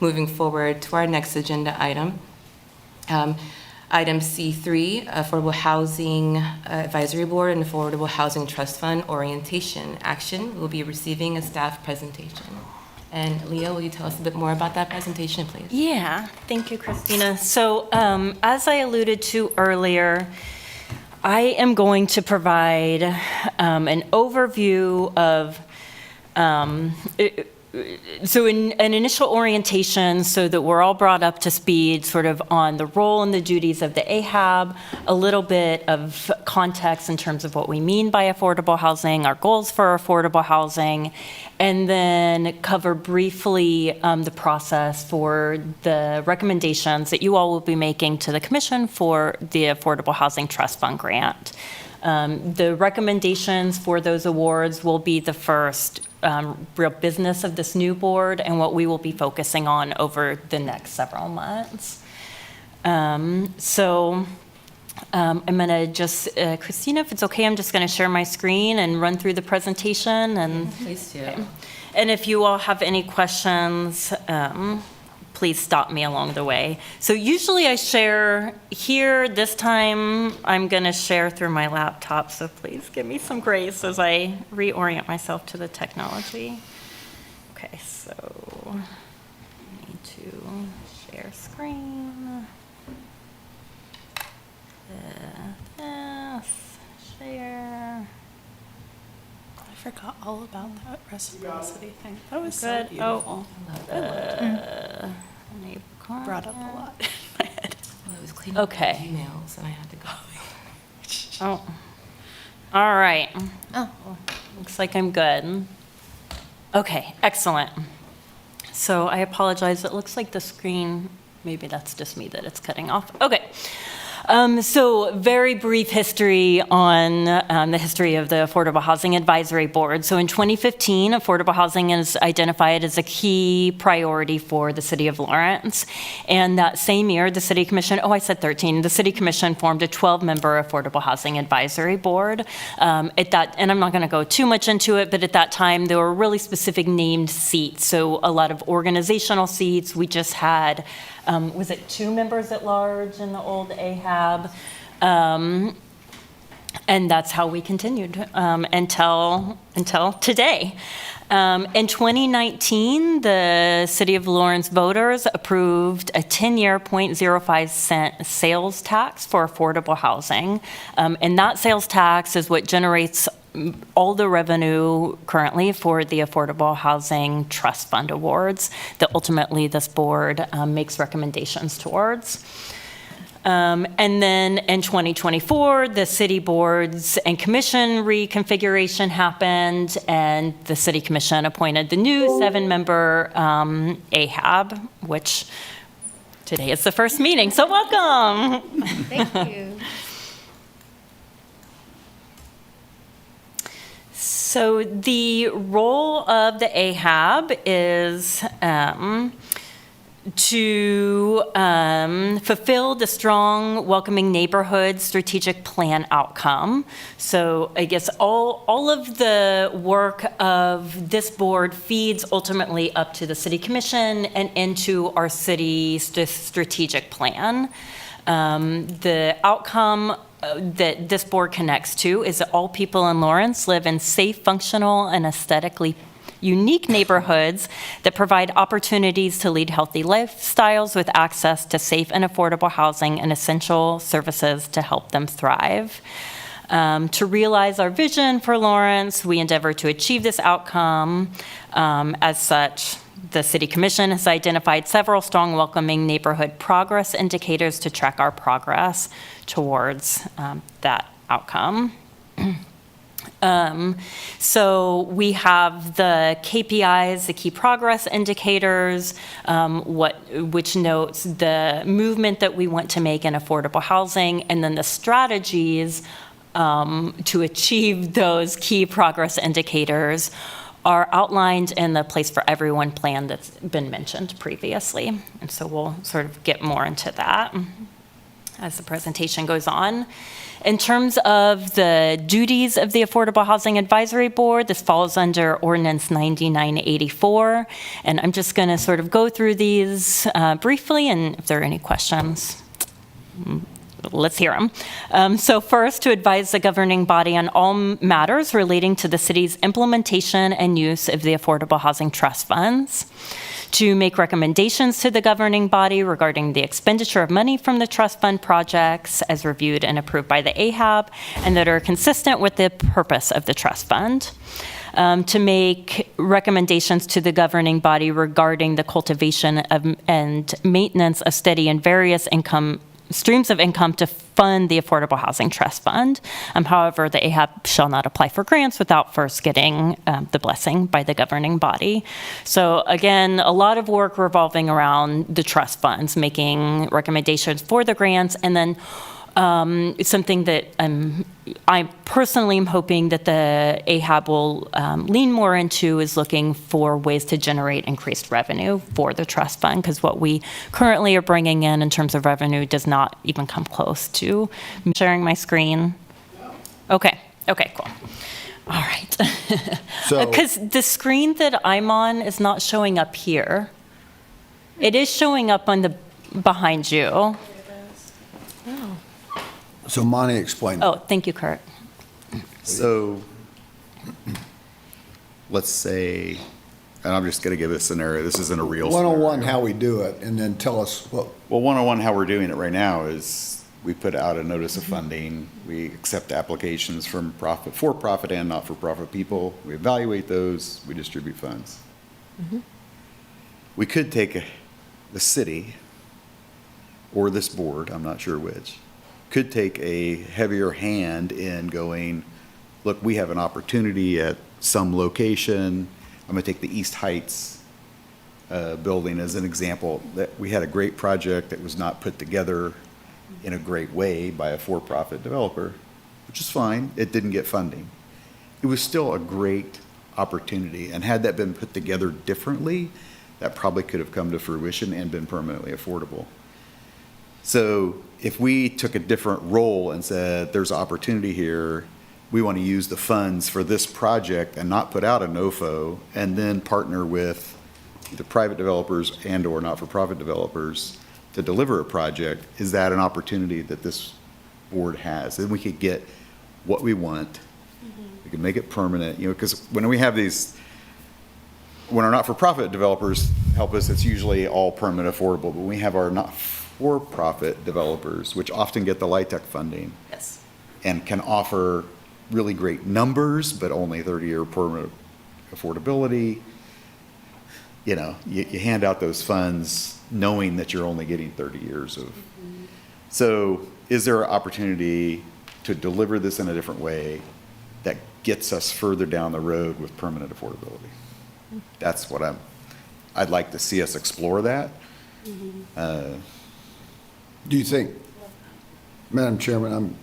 Moving forward to our next agenda item. Item C3, Affordable Housing Advisory Board and Affordable Housing Trust Fund Orientation Action. We'll be receiving a staff presentation. And Leah, will you tell us a bit more about that presentation, please? Yeah, thank you, Christina. So as I alluded to earlier, I am going to provide an overview of so an initial orientation so that we're all brought up to speed sort of on the role and the duties of the AHAB, a little bit of context in terms of what we mean by affordable housing, our goals for affordable housing, and then cover briefly the process for the recommendations that you all will be making to the Commission for the Affordable Housing Trust Fund grant. The recommendations for those awards will be the first real business of this new board and what we will be focusing on over the next several months. I'm going to just, Christina, if it's okay, I'm just going to share my screen and run through the presentation. And Please do. okay. And if you all have any questions, please stop me along the way. So usually I share here. This time I'm going to share through my laptop, so please give me some grace as I reorient myself to the technology. Okay, so I need to share screen. This, share. I forgot all about that reciprocity thing. That was so Good. beautiful. Enable Brought up a lot in my head. Well, it was cleaning up Okay. emails and I had to go. Oh, All right. Oh. Looks like I'm good. Okay, excellent. So I apologize. It looks like the screen, maybe that's just me that it's cutting off. Okay. So very brief history on the history of the Affordable Housing Advisory Board. So in 2015, affordable housing is identified as a key priority for the City of Lawrence. And that same year, the City Commission, I said 13, the City Commission formed a 12-member Affordable Housing Advisory Board. And I'm not going to go too much into it, but at that time, there were really specific named seats. So a lot of organizational seats. We just had was it 2 members at large in the old AHAB? And that's how we continued until today. In 2019, the City of Lawrence voters approved a 10-year 0.05 cent sales tax for affordable housing. And that sales tax is what generates all the revenue currently for the Affordable Housing Trust Fund Awards that ultimately this board makes recommendations towards. And then in 2024, the city boards and commission reconfiguration happened, and the city commission appointed the new 7-member AHAB, which today is the first meeting, so welcome. Thank you. So the role of the AHAB is to fulfill the strong, welcoming neighborhood strategic plan outcome. So I guess all of the work of this board feeds ultimately up to the City Commission and into our city strategic plan. The outcome that this board connects to is that all people in Lawrence live in safe, functional, and aesthetically unique neighborhoods that provide opportunities to lead healthy lifestyles with access to safe and affordable housing and essential services to help them thrive. To realize our vision for Lawrence, we endeavor to achieve this outcome. As such, the City Commission has identified several strong, welcoming neighborhood progress indicators to track our progress towards that outcome. So we have the KPIs, the key progress indicators, which notes the movement that we want to make in affordable housing, and then the strategies to achieve those key progress indicators are outlined in the Place for Everyone plan that's been mentioned previously. And so we'll sort of get more into that as the presentation goes on. In terms of the duties of the Affordable Housing Advisory Board, this falls under Ordinance 9984. And I'm just going to sort of go through these briefly, and if there are any questions, let's hear them. So first, to advise the governing body on all matters relating to the city's implementation and use of the Affordable Housing Trust Funds. To make recommendations to the governing body regarding the expenditure of money from the trust fund projects as reviewed and approved by the AHAB and that are consistent with the purpose of the trust fund. To make recommendations to the governing body regarding the cultivation of and maintenance of steady and various streams of income to fund the Affordable Housing Trust Fund. However, the AHAB shall not apply for grants without first getting the blessing by the governing body. So again, a lot of work revolving around the trust funds, making recommendations for the grants, and then something that I personally am hoping that the AHAB will lean more into is looking for ways to generate increased revenue for the trust fund, because what we currently are bringing in terms of revenue does not even come close to sharing my screen. Okay, cool. All right. So- Because the screen that I'm on is not showing up here. It is showing up on the behind you. So Monty explained. Oh, thank you, Kurt. So, let's say, and I'm just going to give a scenario, this isn't a real scenario. 101, how we do it, and then tell us what, Well, 101, how we're doing it right now is we put out a notice of funding. We accept applications from for-profit and not-for-profit people. We evaluate those. We distribute funds. We could take the city or this board, I'm not sure which, could take a heavier hand in going, look, we have an opportunity at some location. I'm going to take the East Heights building as an example, that we had a great project that was not put together in a great way by a for-profit developer, which is fine. It didn't get funding. It was still a great opportunity, and had that been put together differently, that probably could have come to fruition and been permanently affordable. So if we took a different role and said, there's opportunity here, we want to use the funds for this project and not put out a NOFO, and then partner with either private developers and or not-for-profit developers to deliver a project, is that an opportunity that this board has? And we could get what we want. We can make it permanent, because when we have these, when our not-for-profit developers help us, it's usually all permanent affordable, but we have our not-for-profit developers, which often get the LIHTC funding. Yes. And can offer really great numbers, but only 30-year permanent affordability. You hand out those funds knowing that you're only getting 30 years of. So is there an opportunity to deliver this in a different way that gets us further down the road with permanent affordability? That's what I'd like to see us explore that. Do you think, Madam Chairman,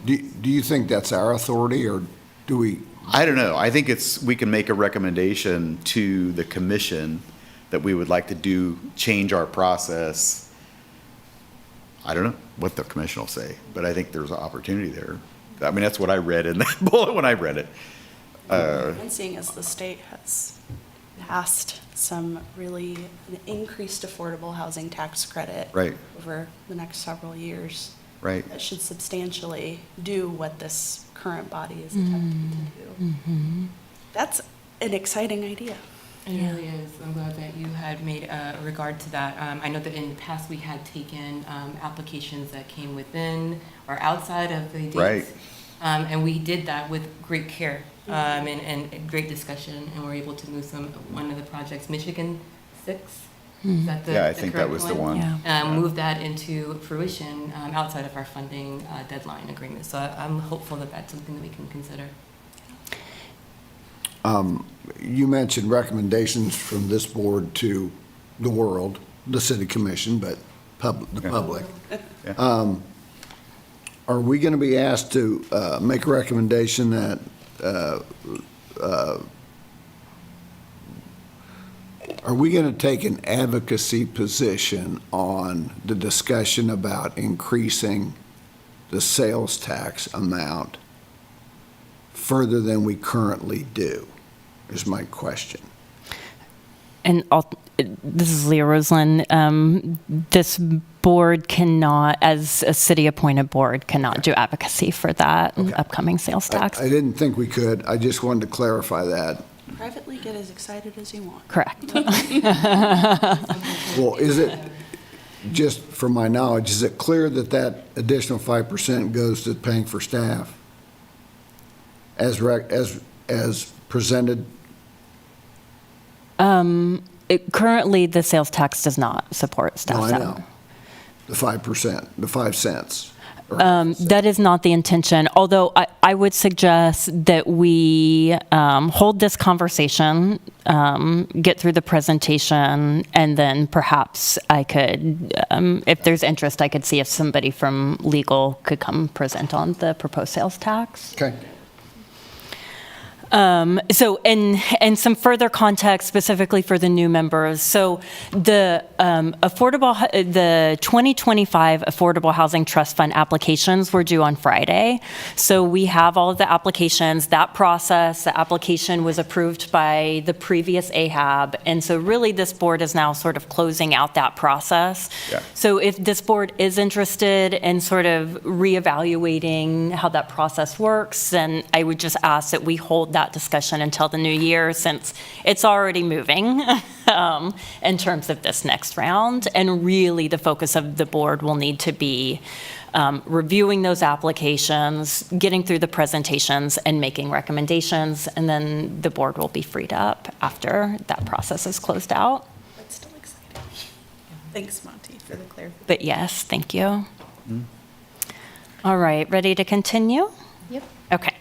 do you think that's our authority, or do we? I don't know. I think we can make a recommendation to the commission that we would like to change our process. I don't know what the commission will say, but I think there's an opportunity there. I mean, that's what I read in that bullet when I read it. And seeing as the state has passed some really increased affordable housing tax credit Right. over the next several years, Right. that should substantially do what this current body is attempting to do. That's an exciting idea. It really is. I'm glad that you had made a regard to that. I know that in the past we had taken applications that came within or outside of the dates. Right. And we did that with great care and great discussion, and we're able to move one of the projects, Michigan 6. Is that the Yeah, I think that correct was the one. Move that into fruition outside of our funding deadline agreement. So I'm hopeful that that's something that we can consider. You mentioned recommendations from this board to the world, the city commission, but the public. Yeah. Are we going to be asked to make a recommendation that are we going to take an advocacy position on the discussion about increasing the sales tax amount further than we currently do, is my question. And this is Leah Roseland. This board cannot, as a city-appointed board, cannot do advocacy for that upcoming sales tax. I didn't think we could. I just wanted to clarify that. Privately get as excited as you want. Correct. Well, is it, just from my knowledge, is it clear that that additional 5% goes to paying for staff as presented? Currently, the sales tax does not support staff No, I salary. know. The 5%, the 5 cents. That is not the intention, although I would suggest that we hold this conversation, get through the presentation, and then perhaps I could, if there's interest, I could see if somebody from legal could come present on the proposed sales tax. Okay. So, and some further context specifically for the new members. So, the 2025 Affordable Housing Trust Fund applications were due on Friday. So we have all of the applications. That process, the application was approved by the previous AHAB, and so really this board is now sort of closing out that process. Yeah. So if this board is interested in sort of reevaluating how that process works, then I would just ask that we hold that discussion until the new year, since it's already moving in terms of this next round. And really the focus of the board will need to be reviewing those applications, getting through the presentations, and making recommendations. And then the board will be freed up after that process is closed out. That's still exciting. Thanks, Monty, for the clarification. But yes, thank you. All right, ready to continue? Yep. Okay.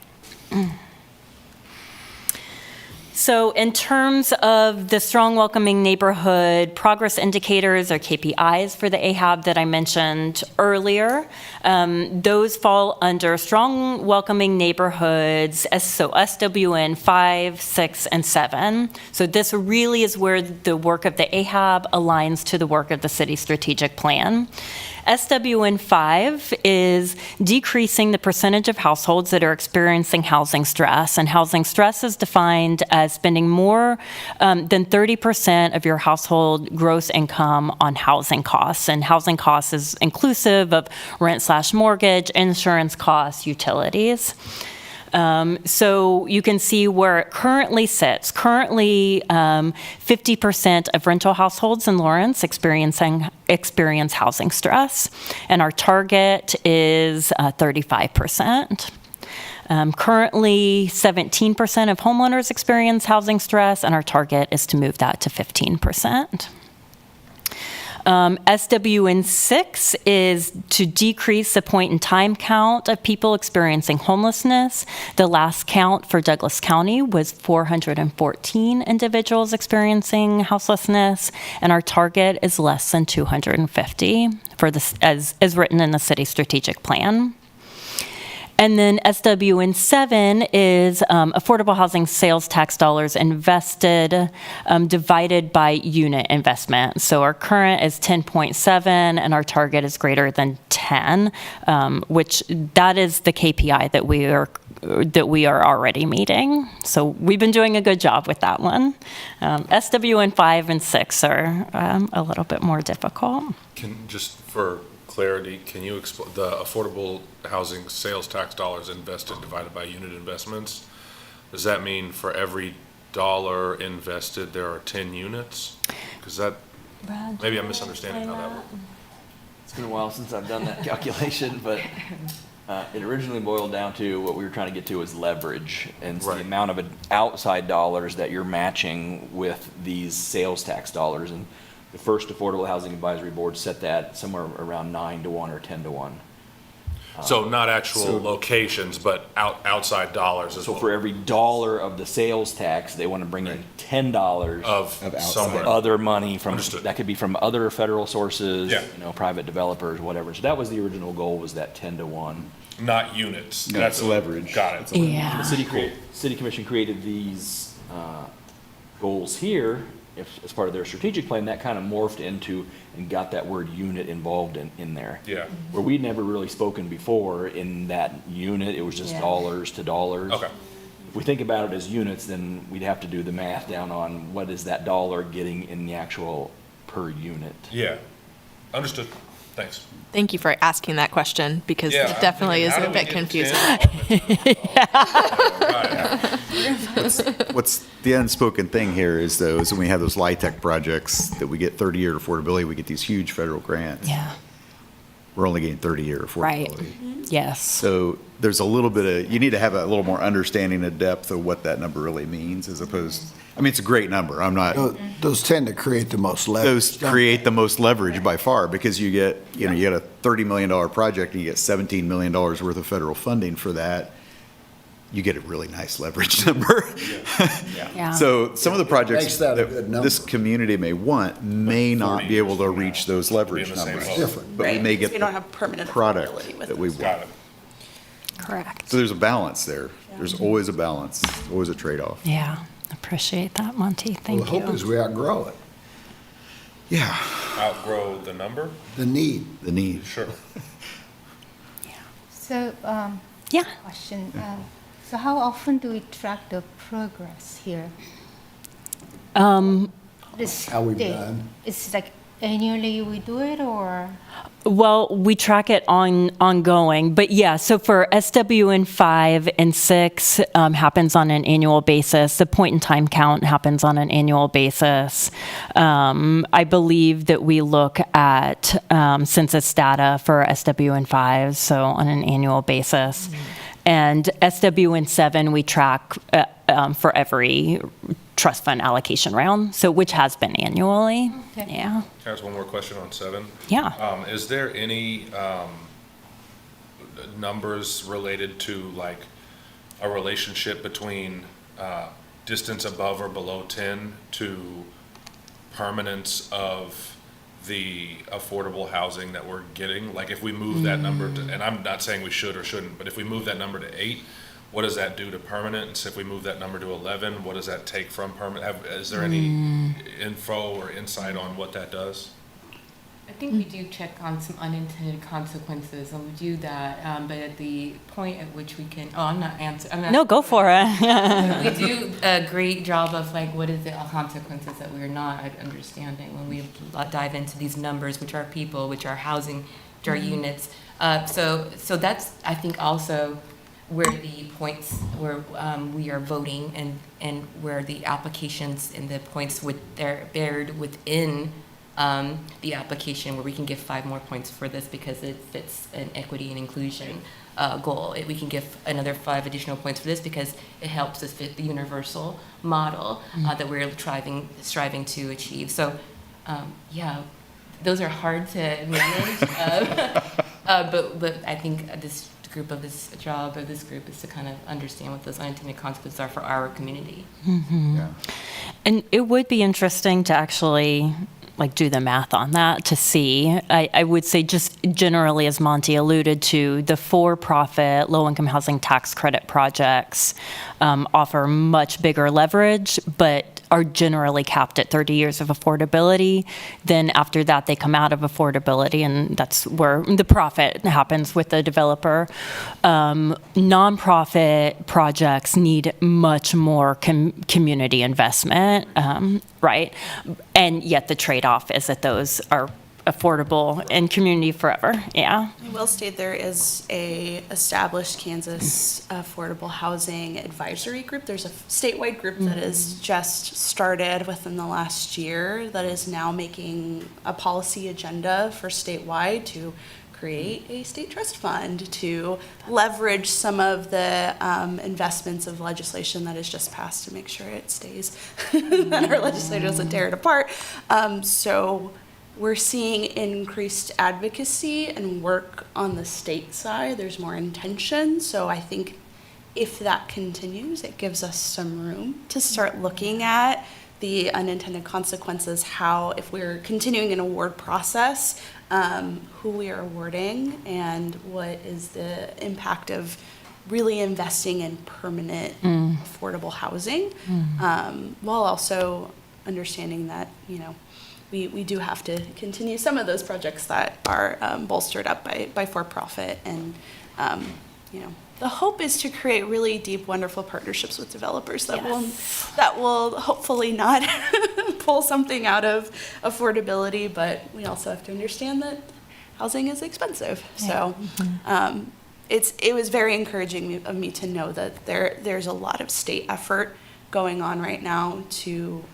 So in terms of the strong welcoming neighborhood progress indicators or KPIs for the AHAB that I mentioned earlier, those fall under strong welcoming neighborhoods, so SWN 5, 6, and 7. So this really is where the work of the AHAB aligns to the work of the city strategic plan. SWN 5 is decreasing the percentage of households that are experiencing housing stress, and housing stress is defined as spending more than 30% of your household gross income on housing costs, and housing costs is inclusive of rent/mortgage, insurance costs, utilities. So you can see where it currently sits. Currently, 50% of rental households in Lawrence experience housing stress, and our target is 35%. Currently, 17% of homeowners experience housing stress, and our target is to move that to 15%. SWN 6 is to decrease the point in time count of people experiencing homelessness. The last count for Douglas County was 414 individuals experiencing houselessness, and our target is less than 250 for this, as written in the city strategic plan. And then SWN 7 is affordable housing sales tax dollars invested divided by unit investment. So our current is 10.7 and our target is greater than 10, which that is the KPI that we are already meeting. So we've been doing a good job with that one. SWN 5 and 6 are a little bit more difficult. Just for clarity, can you explain the affordable housing sales tax dollars invested divided by unit investments? Does that mean for every dollar invested, there are 10 units? Because that, maybe I'm misunderstanding how that works. It's been a while since I've done that calculation, but it originally boiled down to what we were trying to get to is leverage, and so the amount of outside dollars that you're matching with these sales tax dollars. And the first Affordable Housing Advisory Board set that somewhere around 9-to-1 or 10-to-1. So not actual locations, but outside dollars as So well. for every dollar of the sales tax, they want to bring in $10 of somewhere. other money from, Understood. that could be from other federal sources, Yeah. private developers, whatever. So that was the original goal, was that 10-to-1. Not units. No, it's leverage. Got it. Yeah. The city commission created these goals here as part of their strategic plan. That kind of morphed into and got that word unit involved in there. Yeah. Where we'd never really spoken before in that unit, it was just dollars to dollars. Okay. If we think about it as units, then we'd have to do the math down on what is that dollar getting in the actual per unit. Yeah. Understood. Thanks. Thank you for asking that question, because Yeah, it definitely is how a do we bit get confusing. 10? What's the unspoken thing here is those, when we have those LIHTC projects that we get 30-year affordability, we get these huge federal grants. Yeah. We're only getting 30-year affordability. Right. Yes. So there's a little bit of, you need to have a little more understanding of depth of what that number really means, as opposed, I mean, it's a great number. I'm not, Those tend to create the most leverage. those create the most leverage by far, because you get, you get a $30 million project and you get $17 million worth of federal funding for that. You get a really nice leverage number. Yeah. So some of the projects Makes that a that good number. this community may want may not be able to 40 years reach from now, those leverage be in the same numbers. boat. Different. But we Right, may because get we don't the have permanent product affordability with that we this. want. Got it. Correct. So there's a balance there. There's always a balance, always a trade-off. Yeah. Appreciate that, Monty. Well, Thank the hope is you. we outgrow it, Yeah, Outgrow the number? the need. the need. Sure. So, Yeah. question, so how often do we track the progress here? This How we've day, done. it's like annually we do it, or? Well, we track it ongoing, but yeah, so for SWN 5 and 6 happens on an annual basis. The point in time count happens on an annual basis. I believe that we look at census data for SWN 5, so on an annual basis. And SWN 7 we track for every trust fund allocation round, so which has been annually. Okay. Yeah. Can I ask one more question on 7? Yeah. Is there any numbers related to, like, a relationship between distance above or below 10 to permanence of the affordable housing that we're getting? Like if we move that number to, and I'm not saying we should or shouldn't, but if we move that number to 8, what does that do to permanence? If we move that number to 11, what does that take from permanent? Is there any info or insight on what that does? I think we do check on some unintended consequences, and we do that, but at the point at which we can, I'm not answering. No, go for it. We do a great job of like, what is the consequences that we're not understanding when we dive into these numbers, which are people, which are housing, which are units. So that's, I think, also where the points where we are voting and where the applications and the points they're buried within the application, where we can give 5 more points for this because it fits an equity and inclusion goal. We can give another 5 additional points for this because it helps us fit the universal model that we're striving to achieve. So, yeah, those are hard to manage, but I think this group is to kind of understand what those unintended consequences are for our community. Yeah. And it would be interesting to actually like do the math on that to see. I would say just generally, as Monty alluded to, the for-profit low-income housing tax credit projects offer much bigger leverage, but are generally capped at 30 years of affordability. Then after that, they come out of affordability, and that's where the profit happens with the developer. Nonprofit projects need much more community investment, right? And yet the trade-off is that those are affordable and community forever. Yeah. I will state there is a established Kansas Affordable Housing Advisory Group. There's a statewide group that has just started within the last year that is now making a policy agenda for statewide to create a state trust fund to leverage some of the investments of legislation that has just passed to make sure it stays, that our legislature doesn't tear it apart. So we're seeing increased advocacy and work on the state side. There's more intention. So I think if that continues, it gives us some room to start looking at the unintended consequences, how, if we're continuing an award process, who we are awarding and what is the impact of really investing in permanent affordable housing, while also understanding that, we do have to continue some of those projects that are bolstered up by for-profit. And, the hope is to create really deep, wonderful partnerships with developers that will hopefully not pull something out of affordability, but we also have to understand that housing is expensive. So it was very encouraging of me to know that there's a lot of state effort going on right now to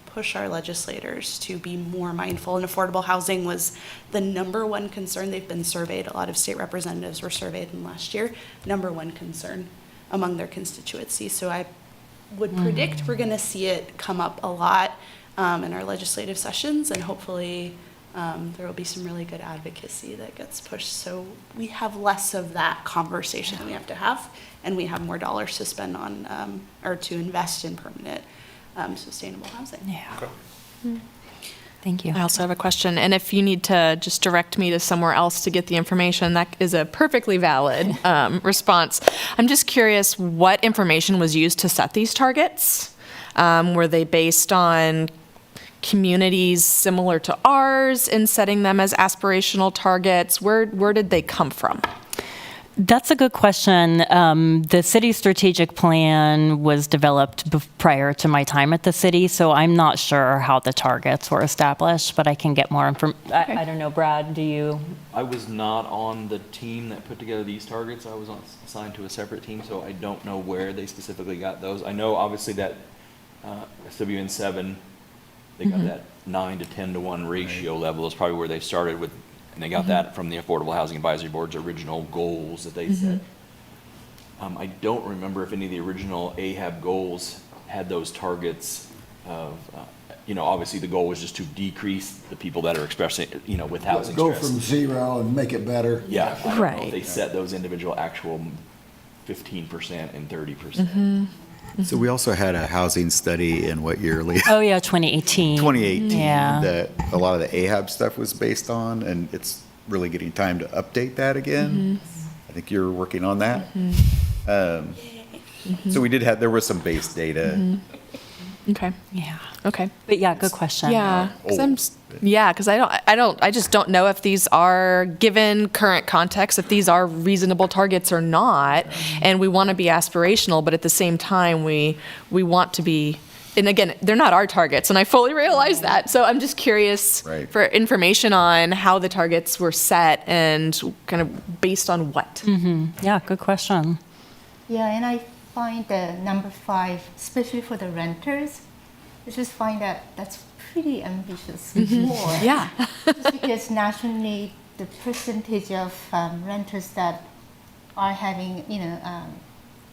push our legislators to be more mindful. And affordable housing was the #1 concern. They've been surveyed. A lot of state representatives were surveyed in last year. #1 concern among their constituency. So I would predict we're going to see it come up a lot in our legislative sessions, and hopefully there will be some really good advocacy that gets pushed. So we have less of that conversation that we have to have, and we have more dollars to spend on or to invest in permanent sustainable housing. Yeah. Thank you. I also have a question, and if you need to just direct me to somewhere else to get the information, that is a perfectly valid response. I'm just curious what information was used to set these targets. Were they based on communities similar to ours in setting them as aspirational targets? Where did they come from? That's a good question. The city strategic plan was developed prior to my time at the city, so I'm not sure how the targets were established, but I can get more information. I don't know, Brad, do you? I was not on the team that put together these targets. I was assigned to a separate team, so I don't know where they specifically got those. I know obviously that SWN 7, they got that 9 to 10 to 1 ratio level is probably where they started with. And they got that from the Affordable Housing Advisory Board's original goals that they set. I don't remember if any of the original AHAB goals had those targets of, obviously the goal was just to decrease the people that are expressing, with housing Go stress. from 0 and make it better. Yeah. I don't know if Right. they set those individual actual 15% and 30%. So we also had a housing study in what year, Leah? Oh, yeah, 2018. 2018, Yeah. that a lot of the AHAB stuff was based on, and it's really getting time to update that again. I think you're working on that. So we did have, there was some base data. Okay. Yeah. Okay. But yeah, good question. Yeah, Old. because I just don't know if these are, given current context, if these are reasonable targets or not. And we want to be aspirational, but at the same time, we want to be, and again, they're not our targets, and I fully realize that. So I'm just curious Right. for information on how the targets were set and kind of based on what. Yeah, good question. Yeah, and I find the number 5, especially for the renters, I just find that that's pretty ambitious goal. Yeah. Just because nationally, the percentage of renters that are having,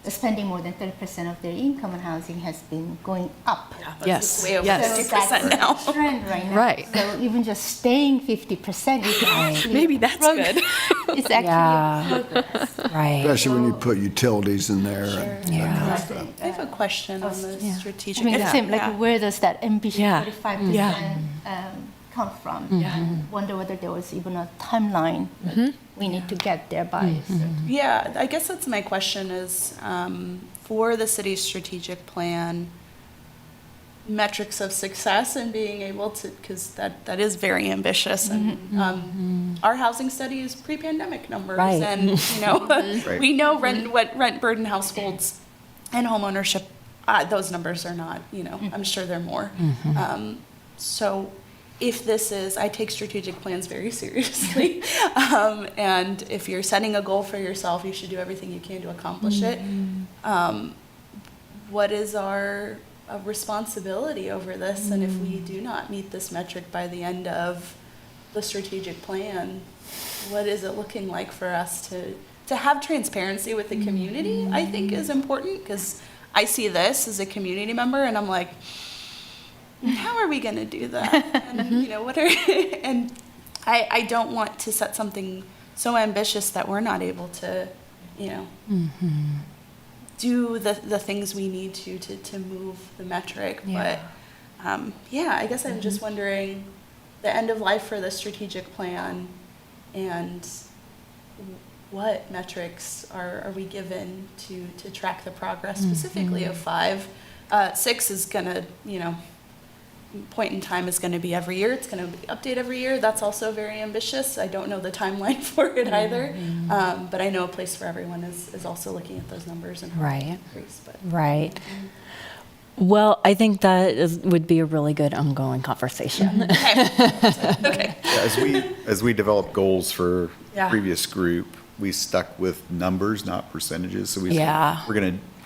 spending more than 30% of their income on housing has been going up. Yes. Way over Yes. 50% now. That's the trend right now. Right. So even just staying 50% is actually Maybe that's good. it's actually Yeah. a progress. Right. Especially when you put utilities in there. and Yeah. that kind of stuff. I have a question on the I strategic. mean, if- it seems like yeah. where does that ambitious Yeah. 35% Yeah. come from? Wonder whether there was even a timeline that we need to get there by. Yeah, I guess that's my question is, for the city's strategic plan, metrics of success and being able to, because that is very ambitious. And our housing study is pre-pandemic numbers. Right. And, Right. we know what rent burden households and homeownership, those numbers are not, I'm sure they're more. So if this is, I take strategic plans very seriously. And if you're setting a goal for yourself, you should do everything you can to accomplish it. What is our responsibility over this? And if we do not meet this metric by the end of the strategic plan, what is it looking like for us to have transparency with the community? I think is important, because I see this as a community member and I'm like, how are we going to do that? And, and I don't want to set something so ambitious that we're not able to, do the things we need to move the metric. Yeah. But I guess I'm just wondering the end of life for the strategic plan and what metrics are we given to track the progress specifically of 5. 6 is gonna, point in time is gonna be every year. It's gonna update every year. That's also very ambitious. I don't know the timeline for it either. But I know a place where everyone is also looking at those numbers and Right. increase. But Right. Well, I think that would be a really good ongoing conversation. okay. Yeah, as we develop goals for Yeah. previous group, we stuck with numbers, not percentages. So we said, Yeah. we're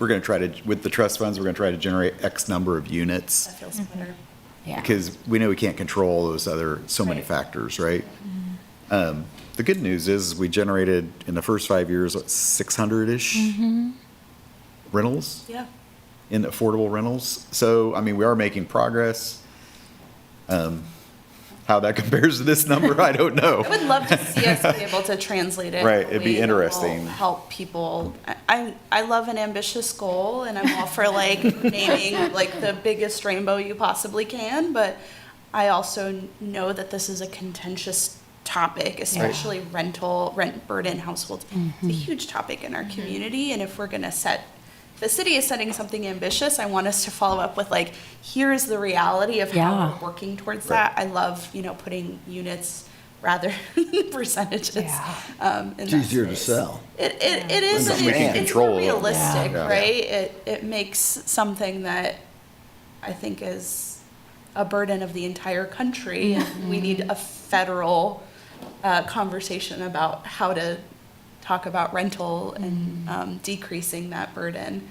gonna try to, with the trust funds, we're gonna try to generate X number of units, That feels better. Yeah. because we know we can't control those other, so many Right. factors, right? The good news is we generated in the first 5 years, 600-ish rentals, Yeah. in affordable rentals. So, I mean, we are making progress. How that compares to this number, I don't know. I would love to see us be able to translate it. in a Right, it'd be way that will interesting. Help people. I love an ambitious goal, and I'm all for naming like the biggest rainbow you possibly can. But I also know that this is a contentious topic, especially rent burden households. It's a huge topic in our community, and if we're gonna the city is setting something ambitious, I want us to follow up with here is the reality of how Yeah. we're working towards that. I love, putting units rather than percentages. In It's that easier to space. sell. It is, When and we can it's control more it. realistic, Yeah. right? It makes something that I think is a burden of the entire country. And we need a federal conversation about how to talk about rental and decreasing that burden.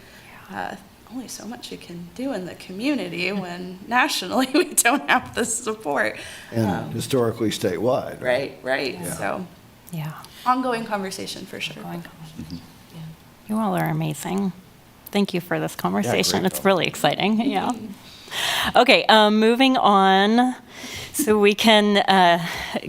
Only so much you can do in the community when nationally we don't have the support. And historically statewide. Right. So Yeah. ongoing conversation for sure. You all are amazing. Thank you for this conversation. great It's really exciting. Yeah. Okay, moving on So we can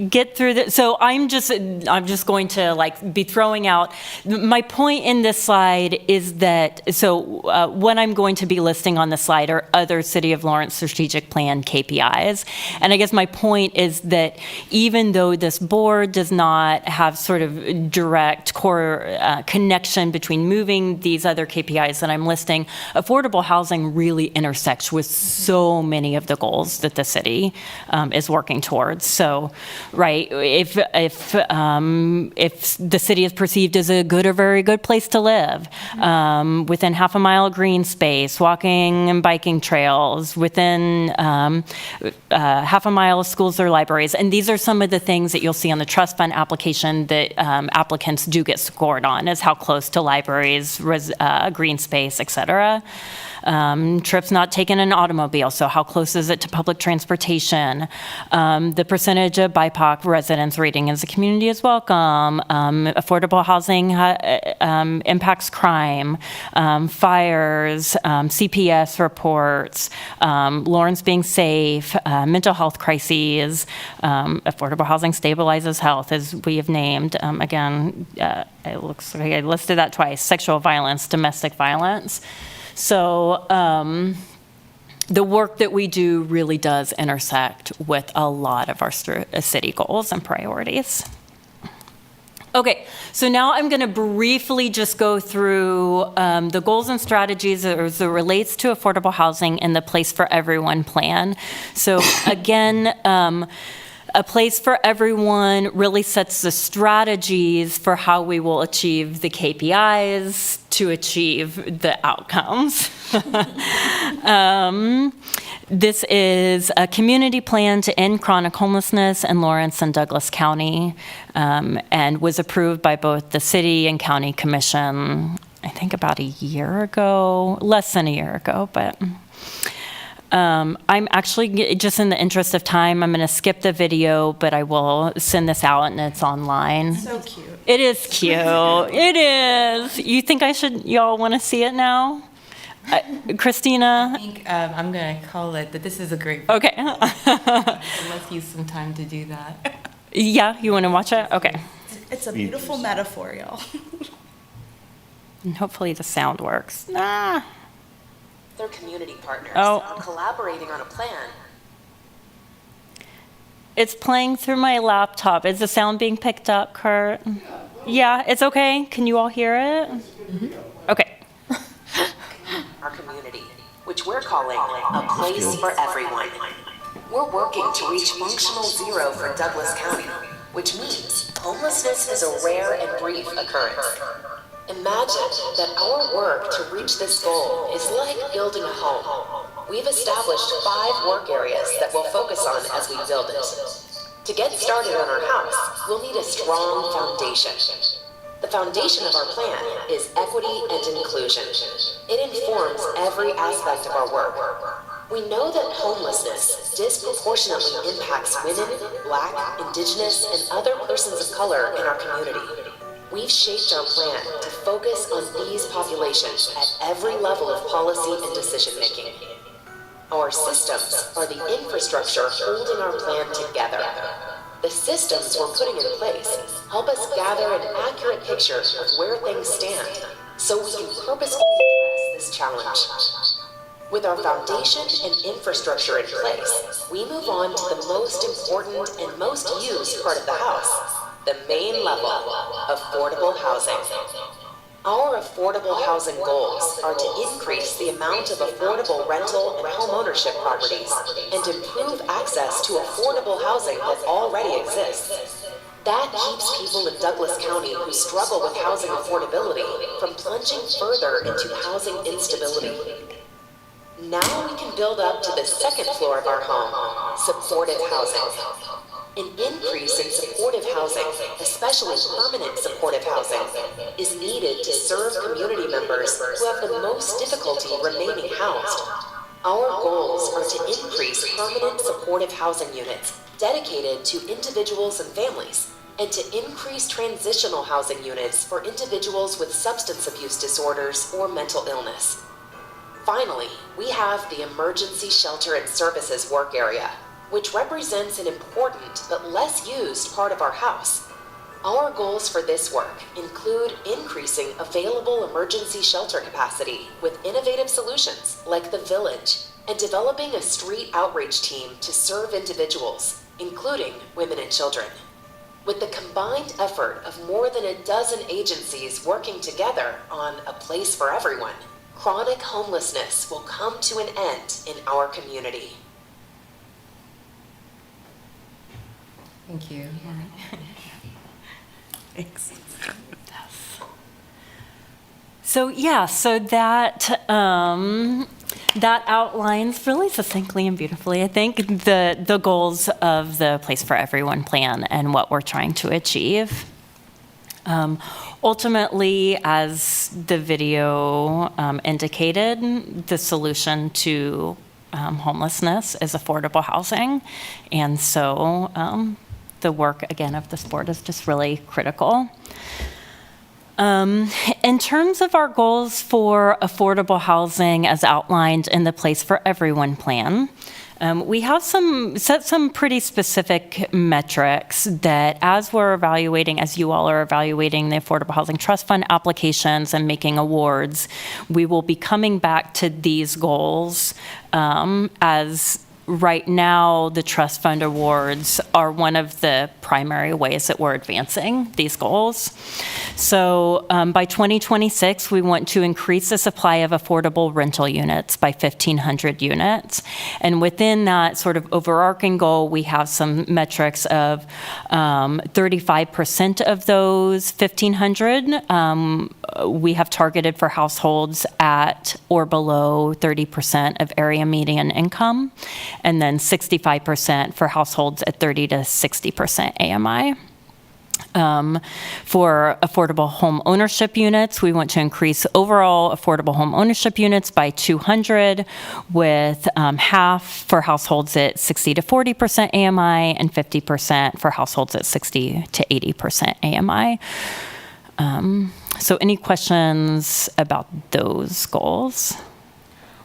get through this. So I'm just going to like be throwing out. My point in this slide is that, what I'm going to be listing on the slide are other City of Lawrence strategic plan KPIs. And I guess my point is that even though this board does not have sort of direct connection between moving these other KPIs that I'm listing, affordable housing really intersects with so many of the goals that the city is working towards. So, right, if the city is perceived as a good or very good place to live, within half a mile of green space, walking and biking trails, within half a mile of schools or libraries, and these are some of the things that you'll see on the trust fund application that applicants do get scored on, is how close to libraries, green space, et cetera. Trips not taken in an automobile, so how close is it to public transportation? The percentage of BIPOC residents rating as a community is welcome. Affordable housing impacts crime, fires, CPS reports, Lawrence being safe, mental health crises, affordable housing stabilizes health, as we have named. Again, it looks like I listed that twice, sexual violence, domestic violence. So the work that we do really does intersect with a lot of our city goals and priorities. Okay, so now I'm going to briefly just go through the goals and strategies as it relates to affordable housing and the Place for Everyone plan. So again, a Place for Everyone really sets the strategies for how we will achieve the KPIs to achieve the outcomes. This is a community plan to end chronic homelessness in Lawrence and Douglas County, and was approved by both the city and county commission, I think about a year ago, less than a year ago, but I'm actually, just in the interest of time, I'm going to skip the video, but I will send this out and it's online. So cute. It is cute. It is. You think y'all want to see it now? Christina? I think I'm going to call it that this is a great. Okay. Let's use some time to do that. Yeah, you want to watch it? Okay. It's a beautiful metaphor, y'all. And hopefully the sound works. They're community partners Oh. collaborating on a plan. It's playing through my laptop. Is the sound being picked up, Kurt? Yeah, it's okay. Can you all hear it? Mm-hmm. Okay. Our community, which we're calling a place for everyone. We're working to reach functional zero for Douglas County, which means homelessness is a rare and brief occurrence. Imagine that our work to reach this goal is like building a home. We've established 5 work areas that we'll focus on as we build it. To get started on our house, we'll need a strong foundation. The foundation of our plan is equity and inclusion. It informs every aspect of our work. We know that homelessness disproportionately impacts women, Black, Indigenous, and other persons of color in our community. We've shaped our plan to focus on these populations at every level of policy and decision-making. Our systems are the infrastructure holding our plan together. The systems we're putting in place help us gather an accurate picture of where things stand so we can purposefully address this challenge. With our foundation and infrastructure in place, we move on to the most important and most used part of the house, the main level, affordable housing. Our affordable housing goals are to increase the amount of affordable rental and homeownership properties and improve access to affordable housing that already exists. That keeps people in Douglas County who struggle with housing affordability from plunging further into housing instability. Now we can build up to the second floor of our home, supportive housing. An increase in supportive housing, especially permanent supportive housing, is needed to serve community members who have the most difficulty remaining housed. Our goals are to increase permanent supportive housing units dedicated to individuals and families, and to increase transitional housing units for individuals with substance abuse disorders or mental illness. Finally, we have the Emergency Shelter and Services work area, which represents an important but less used part of our house. Our goals for this work include increasing available emergency shelter capacity with innovative solutions like the Village, and developing a street outreach team to serve individuals, including women and children. With the combined effort of more than a dozen agencies working together on a place for everyone, chronic homelessness will come to an end in our community. Thank you. Thanks. So yeah, so that that outlines really succinctly and beautifully, I think, the goals of the Place for Everyone plan and what we're trying to achieve. Ultimately, as the video indicated, the solution to homelessness is affordable housing, and so the work again of this board is just really critical. In terms of our goals for affordable housing as outlined in the Place for Everyone plan, we have set some pretty specific metrics that as we're evaluating, as you all are evaluating the Affordable Housing Trust Fund applications and making awards, we will be coming back to these goals as right now, the trust fund awards are one of the primary ways that we're advancing these goals. So by 2026, we want to increase the supply of affordable rental units by 1,500 units. And within that sort of overarching goal, we have some metrics of 35% of those 1,500 we have targeted for households at or below 30% of area median income, and then 65% for households at 30 to 60% AMI. For affordable home ownership units, we want to increase overall affordable home ownership units by 200, with half for households at 60 to 40% AMI and 50% for households at 60 to 80% AMI. So any questions about those goals?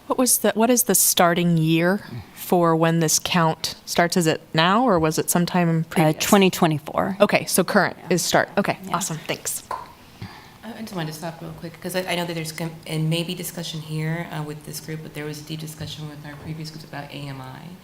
What is the starting year for when this count starts? Is it now, or was it sometime previous? 2024. Okay, so current is start. Okay, awesome, thanks. I just wanted to stop real quick, because I know that there's, and maybe discussion here with this group, but there was a deep discussion with our previous groups about AMI.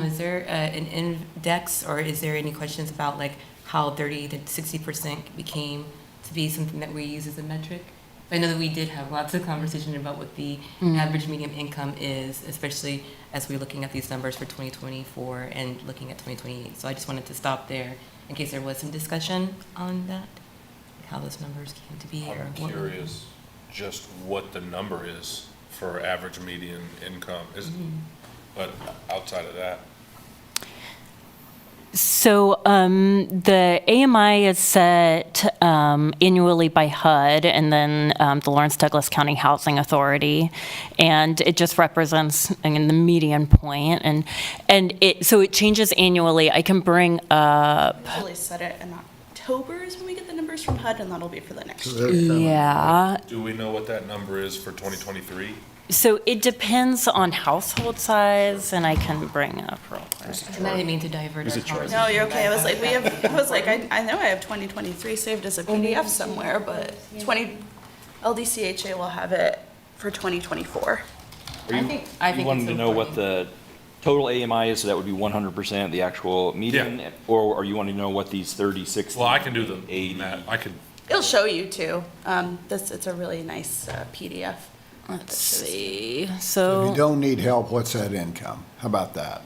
Is there an index, or is there any questions about like how 30 to 60% became to be something that we use as a metric? I know that we did have lots of conversation about what the average median income is, especially as we're looking at these numbers for 2024 and looking at 2028. So I just wanted to stop there in case there was some discussion on that, like how those numbers came to be. I'm curious just what the number is for average median income, but outside of that. So the AMI is set annually by HUD and then the Lawrence Douglas County Housing Authority, and it just represents the median point, and so it changes annually. I can bring up. Usually set it in October is when we get the numbers from HUD, and that'll be for the next year. Yeah. Do we know what that number is for 2023? So it depends on household size, and I can bring up real quick. And I didn't mean to divert our conversation. No, you're okay. I was like, I know I have 2023 saved as a PDF somewhere, but LDCHA will have it for 2024. I think You wanted it's to know what important. the total AMI is, so that would be 100% the actual median? Yeah. Or are you wanting to know what these 36? Well, I can do the 80? math. I could. It'll show you too. It's a really nice PDF. Let's see. If So you don't need help, what's that income? How about that?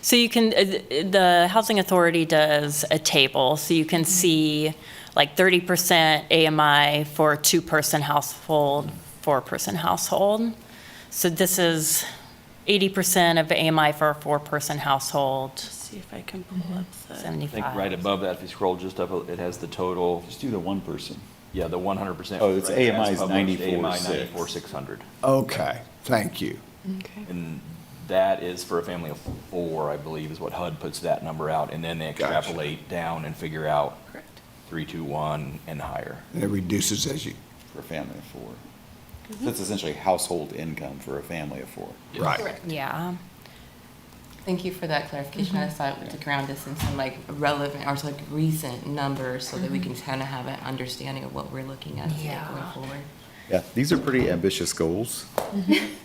So you can, the Housing Authority does a table, so you can see like 30% AMI for a two-person household, four-person household. So this is 80% of AMI for a four-person household, Let's see if I can pull up the. 75. I think right above that, if you scroll just up, it has the total. Just do the one person. Yeah, the 100%. Oh, it's AMI is As published, 94,600. AMI 94,600. Okay, thank you. Okay. And that is for a family of 4, I believe, is what HUD puts that number out. And then they Gotcha. extrapolate down and figure out Correct. 3, 2, 1, and higher. And it reduces as you, For a family of 4. That's essentially household income for a family of 4. right. Correct. Yeah. Thank you for that clarification. I thought to ground us in some like relevant or like recent numbers so that we can kind of have an understanding of what we're looking at going forward. Yeah, these are pretty ambitious goals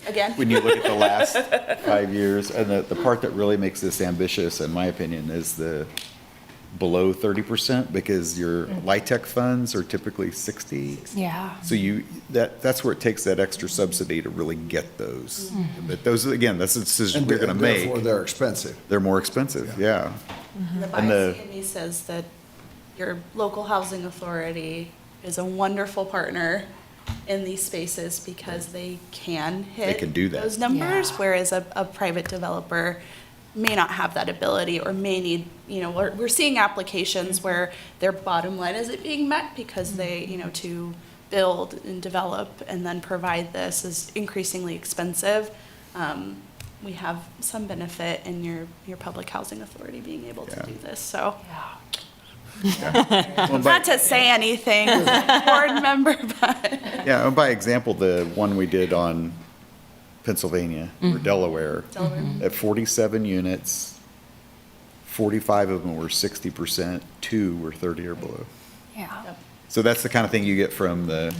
Again, when you look at the last 5 years. And the part that really makes this ambitious, in my opinion, is the below 30%, because your LIHTC funds are typically 60. Yeah. So that's where it takes that extra subsidy to really get those. But those, again, that's a decision we're gonna make. Therefore, they're expensive. They're more expensive, yeah. the And the- bias in me says that your local housing authority is a wonderful partner in these spaces because they can hit can do that. those numbers, Yeah. whereas a private developer may not have that ability or may need, we're seeing applications where their bottom line isn't being met because they, to build and develop and then provide this is increasingly expensive. We have some benefit in your public housing authority being able to Yeah. do this, so. Well, Not to say anything, as a board member, but. Yeah, and by example, the one we did on Pennsylvania or Delaware, at 47 units, 45 of them were 60%, 2 were 30 or below. Yeah. So that's the kind of thing you get from the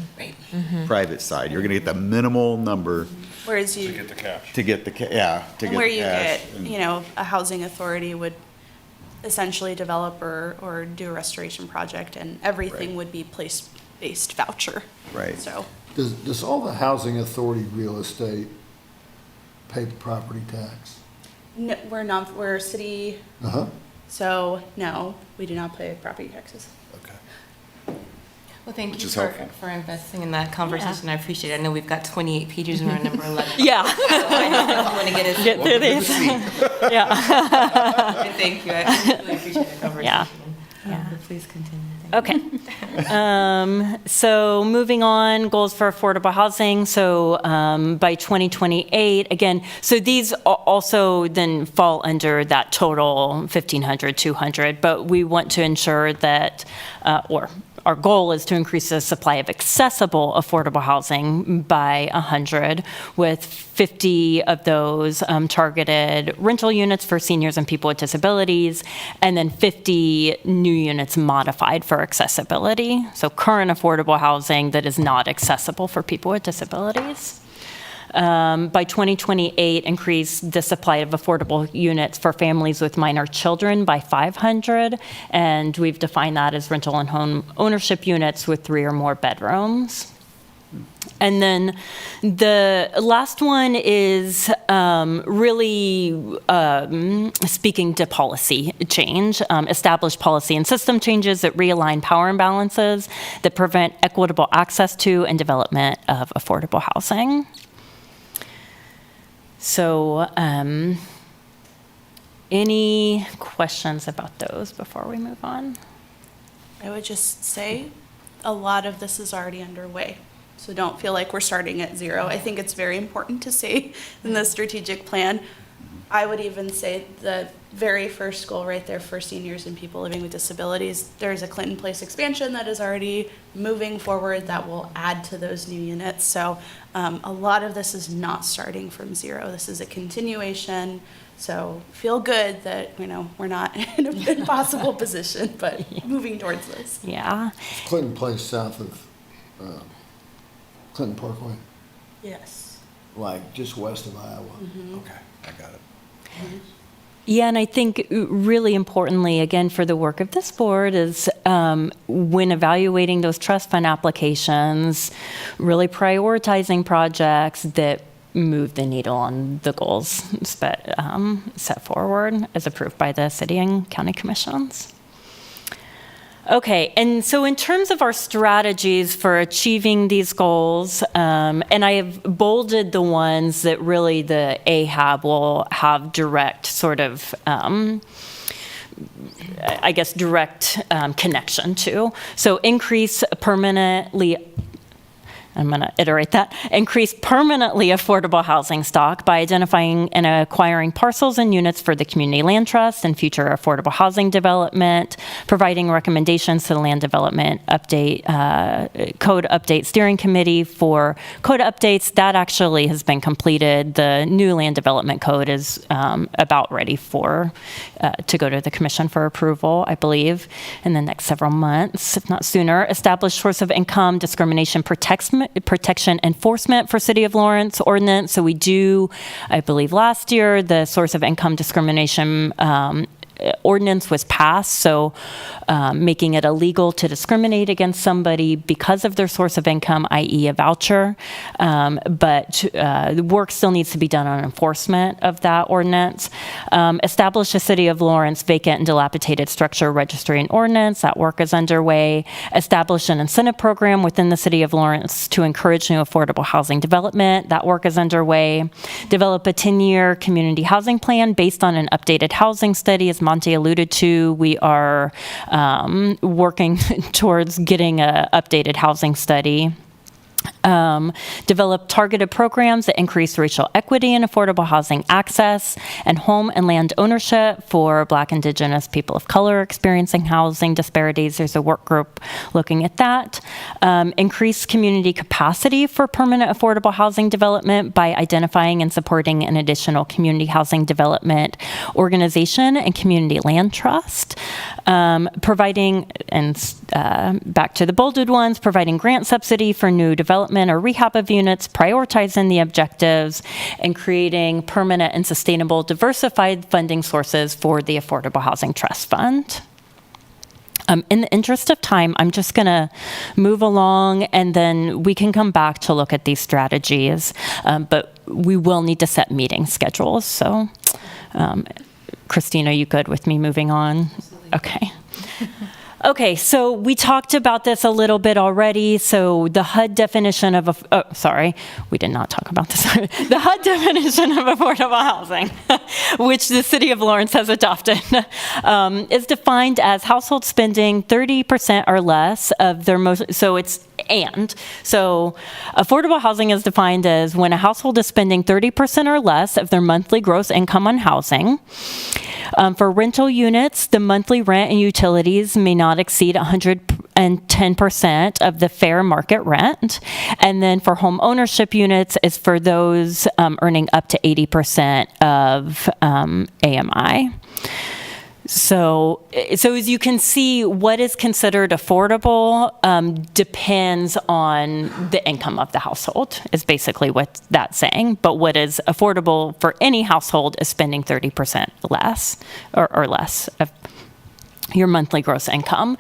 private side. You're gonna get the minimal number Whereas To you, get the cash. to get the, to get where the you cash. get, a housing authority would essentially develop or do a restoration project and everything Right. would be place-based voucher. Right. So, Does all the housing authority real estate pay the property tax? no, we're a city, Uh-huh. so no, we do not pay property taxes. Okay. Well, thank Which you is helpful. for investing in that conversation. I appreciate it. I know we've got 28 pages and we're on number 11. Yeah. I want to get us. Get through these. Yeah. Thank you. I really appreciate the conversation. Yeah. Yeah. But please continue. Thank you. Okay. So moving on, goals for affordable housing. So by 2028, again, so these also then fall under that total 1,500, 200, but we want to ensure that, or our goal is to increase the supply of accessible affordable housing by 100, with 50 of those targeted rental units for seniors and people with disabilities, and then 50 new units modified for accessibility. So current affordable housing that is not accessible for people with disabilities. By 2028, increase the supply of affordable units for families with minor children by 500, and we've defined that as rental and home ownership units with 3 or more bedrooms. And then the last one is really speaking to policy change, establish policy and system changes that realign power imbalances that prevent equitable access to and development of affordable housing. So, any questions about those before we move on? I would just say a lot of this is already underway. So don't feel like we're starting at zero. I think it's very important to say in the strategic plan. I would even say the very first goal right there for seniors and people living with disabilities, there's a Clinton Place expansion that is already moving forward that will add to those new units. So a lot of this is not starting from zero. This is a continuation. So feel good that, we're not in an impossible position, but moving towards this. Yeah. Clinton Place south of Clinton Parkway, Yes. like just west of Iowa. Okay, I got it. Yeah, and I think really importantly, again, for the work of this board is when evaluating those trust fund applications, really prioritizing projects that move the needle on the goals set forward as approved by the city and county commissions. Okay, and so in terms of our strategies for achieving these goals, and I have bolded the ones that really the AHAB will have direct sort of, direct connection to. So increase permanently I'm going to iterate that, increase permanently affordable housing stock by identifying and acquiring parcels and units for the community land trust and future affordable housing development, providing recommendations to the land development update, code update steering committee for code updates. That actually has been completed. The new land development code is about ready for to go to the commission for approval, I believe, in the next several months, if not sooner. Establish source of income discrimination protection enforcement for City of Lawrence ordinance. So we do, I believe last year, the source of income discrimination ordinance was passed, so making it illegal to discriminate against somebody because of their source of income, i.e. a voucher. But the work still needs to be done on enforcement of that ordinance. Establish a City of Lawrence vacant and dilapidated structure registry and ordinance. That work is underway. Establish an incentive program within the City of Lawrence to encourage new affordable housing development. That work is underway. Develop a 10-year community housing plan based on an updated housing study. As Monty alluded to, we are working towards getting an updated housing study. Develop targeted programs that increase racial equity and affordable housing access and home and land ownership for Black, Indigenous, people of color experiencing housing disparities. There's a work group looking at that. Increase community capacity for permanent affordable housing development by identifying and supporting an additional community housing development organization and community land trust. Providing, and back to the bolded ones, providing grant subsidy for new development or rehab of units, prioritizing the objectives, and creating permanent and sustainable diversified funding sources for the Affordable Housing Trust Fund. In the interest of time, I'm just going to move along, and then we can come back to look at these strategies, but we will need to set meeting schedules. So, Christine, are you good with me moving on? Okay. Okay, so we talked about this a little bit already. So the HUD definition of, we did not talk about this. The HUD definition of affordable housing, which the City of Lawrence has adopted, is defined as household spending 30% or less of their so affordable housing is defined as when a household is spending 30% or less of their monthly gross income on housing. For rental units, the monthly rent and utilities may not exceed 110% of the fair market rent. And then for home ownership units is for those earning up to 80% of AMI. So as you can see, what is considered affordable depends on the income of the household, is basically what that's saying. But what is affordable for any household is spending 30% less or less of your monthly gross income.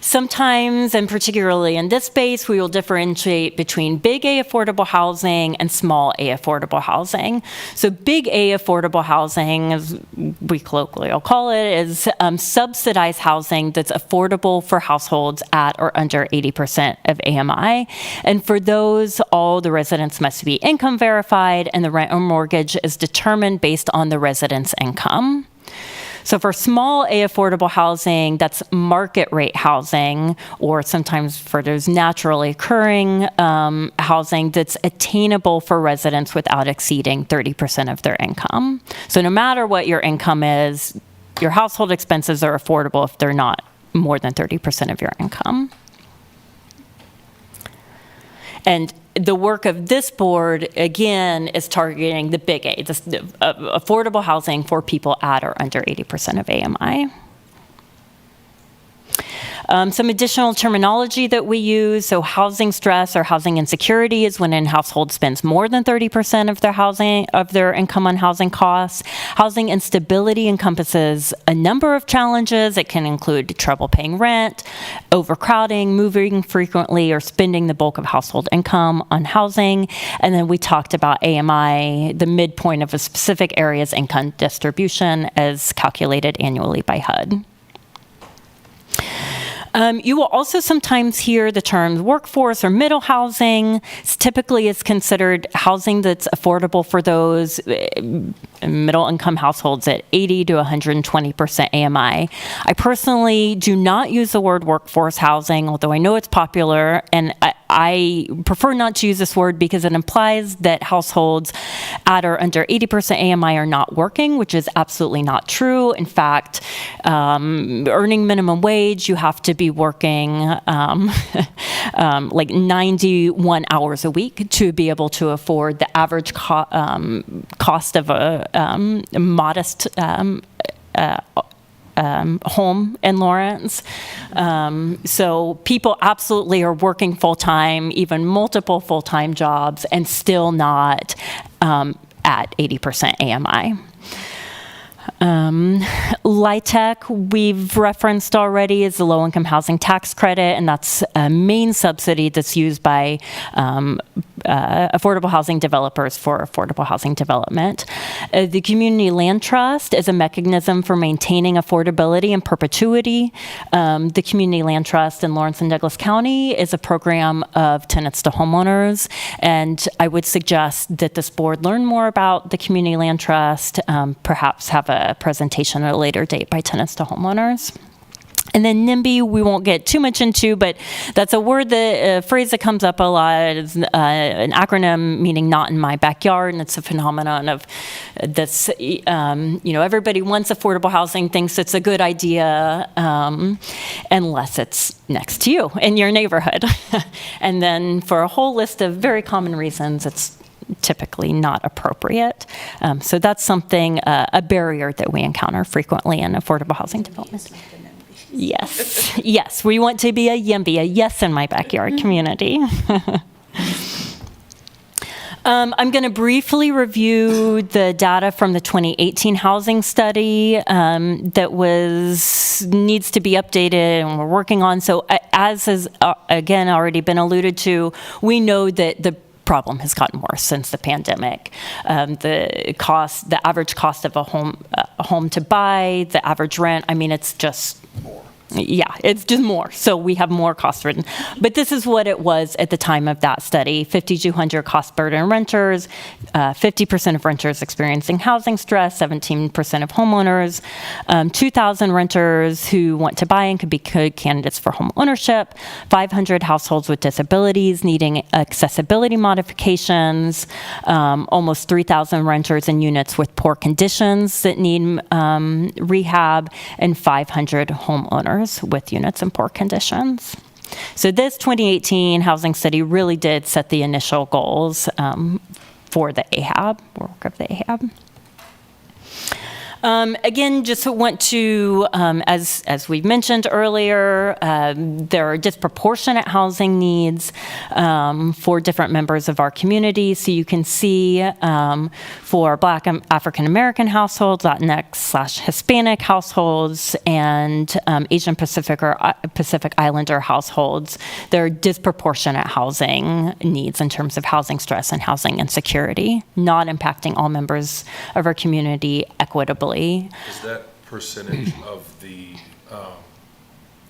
Sometimes, and particularly in this space, we will differentiate between big A affordable housing and small A affordable housing. So big A affordable housing, as we colloquially call it, is subsidized housing that's affordable for households at or under 80% of AMI. And for those, all the residents must be income verified, and the rent or mortgage is determined based on the resident's income. So for small A affordable housing, that's market rate housing, or sometimes for those naturally occurring housing that's attainable for residents without exceeding 30% of their income. So no matter what your income is, your household expenses are affordable if they're not more than 30% of your income. And the work of this board, again, is targeting the big A, the affordable housing for people at or under 80% of AMI. Some additional terminology that we use, so housing stress or housing insecurity is when a household spends more than 30% of their income on housing costs. Housing instability encompasses a number of challenges. It can include trouble paying rent, overcrowding, moving frequently, or spending the bulk of household income on housing. And then we talked about AMI, the midpoint of a specific area's income distribution as calculated annually by HUD. You will also sometimes hear the terms workforce or middle housing. Typically, it's considered housing that's affordable for those middle income households at 80 to 120% AMI. I personally do not use the word workforce housing, although I know it's popular, and I prefer not to use this word because it implies that households at or under 80% AMI are not working, which is absolutely not true. In fact, earning minimum wage, you have to be working like 91 hours a week to be able to afford the average cost of a modest home in Lawrence. So people absolutely are working full-time, even multiple full-time jobs, and still not at 80% AMI. LIHTC, we've referenced already, is the low-income housing tax credit, and that's a main subsidy that's used by affordable housing developers for affordable housing development. The Community Land Trust is a mechanism for maintaining affordability in perpetuity. The Community Land Trust in Lawrence and Douglas County is a program of tenants to homeowners, and I would suggest that this board learn more about the Community Land Trust, perhaps have a presentation at a later date by tenants to homeowners. And then NIMBY, we won't get too much into, but that's a word, a phrase that comes up a lot. It's an acronym meaning not in my backyard, and it's a phenomenon of this, everybody wants affordable housing, thinks it's a good idea, unless it's next to you in your neighborhood. And then for a whole list of very common reasons, it's typically not appropriate. So that's something, a barrier that we encounter frequently in affordable housing development. Yes, yes, we want to be a YIMBY, a yes in my backyard community. I'm going to briefly review the data from the 2018 housing study that needs to be updated and we're working on. So as has again already been alluded to, we know that the problem has gotten worse since the pandemic. The average cost of a home to buy, the average rent, I mean, it's just more. Yeah, it's just more. So we have more cost burden. But this is what it was at the time of that study. 5,200 cost burden renters, 50% of renters experiencing housing stress, 17% of homeowners, 2,000 renters who want to buy and could be good candidates for home ownership, 500 households with disabilities needing accessibility modifications, almost 3,000 renters in units with poor conditions that need rehab, and 500 homeowners with units in poor conditions. So this 2018 housing study really did set the initial goals for the AHAB, work of the AHAB. Again, just want to, as we've mentioned earlier, there are disproportionate housing needs for different members of our community. So you can see for Black African American households, Latinx/Hispanic households, and Asian Pacific or Pacific Islander households, there are disproportionate housing needs in terms of housing stress and housing insecurity, not impacting all members of our community equitably. Is that percentage of the,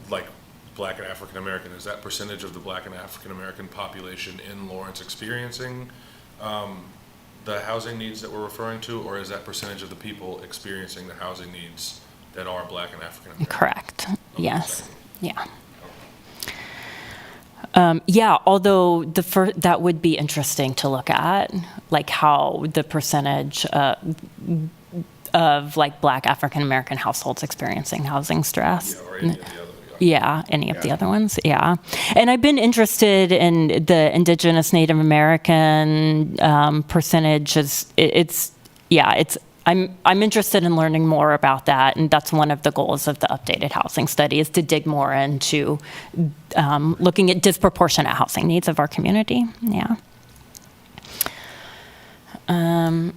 like Black and African American, is that percentage of the Black and African American population in Lawrence experiencing the housing needs that we're referring to, or is that percentage of the people experiencing the housing needs that are Black and African American? Correct. Yes. Yeah. Yeah, although that would be interesting to look at, like how the percentage of like Black African American households experiencing housing stress. Yeah, or any of the other. Yeah, any of the other ones. Yeah, and I've been interested in the Indigenous Native American percentages. I'm interested in learning more about that, and that's one of the goals of the updated housing study, is to dig more into looking at disproportionate housing needs of our community. Yeah.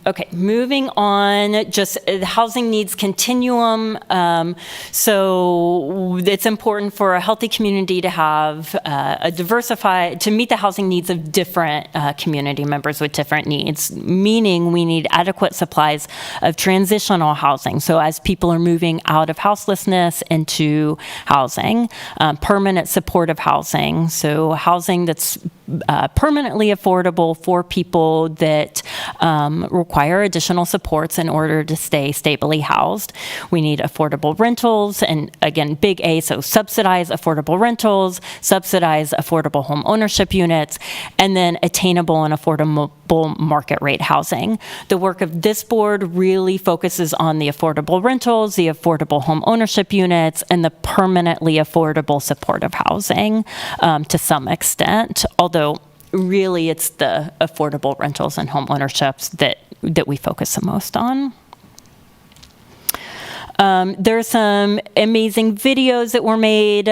Okay, moving on, just the housing needs continuum. So it's important for a healthy community to have to meet the housing needs of different community members with different needs, meaning we need adequate supplies of transitional housing. So as people are moving out of houselessness into housing, permanent supportive housing, so housing that's permanently affordable for people that require additional supports in order to stay stably housed. We need affordable rentals, and again, big A, so subsidize affordable rentals, subsidize affordable home ownership units, and then attainable and affordable market rate housing. The work of this board really focuses on the affordable rentals, the affordable home ownership units, and the permanently affordable supportive housing to some extent, although really it's the affordable rentals and home ownerships that we focus the most on. There are some amazing videos that were made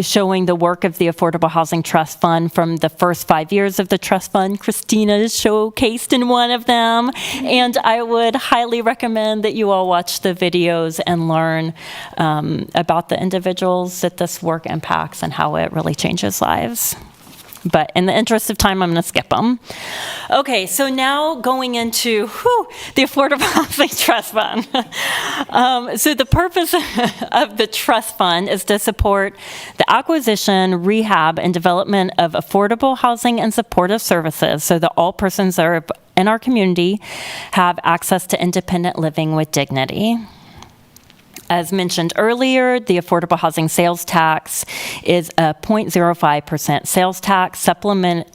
showing the work of the Affordable Housing Trust Fund from the first 5 years of the trust fund. Christina is showcased in one of them, and I would highly recommend that you all watch the videos and learn about the individuals that this work impacts and how it really changes lives. But in the interest of time, I'm going to skip them. Okay, so now going into the Affordable Housing Trust Fund. So the purpose of the trust fund is to support the acquisition, rehab, and development of affordable housing and supportive services so that all persons that are in our community have access to independent living with dignity. As mentioned earlier, the affordable housing sales tax is a 0.05% sales tax supplement,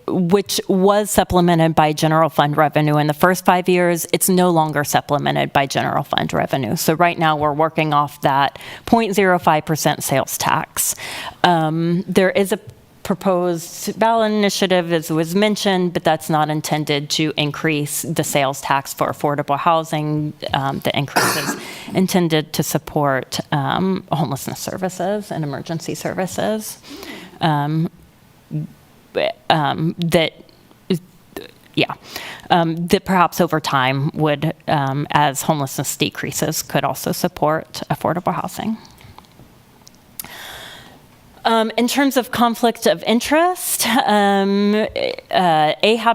which was supplemented by general fund revenue in the first 5 years. It's no longer supplemented by general fund revenue. So right now we're working off that 0.05% sales tax. There is a proposed ballot initiative, as was mentioned, but that's not intended to increase the sales tax for affordable housing. The increase is intended to support homelessness services and emergency services that perhaps over time would, as homelessness decreases, could also support affordable housing. In terms of conflict of interest, AHAB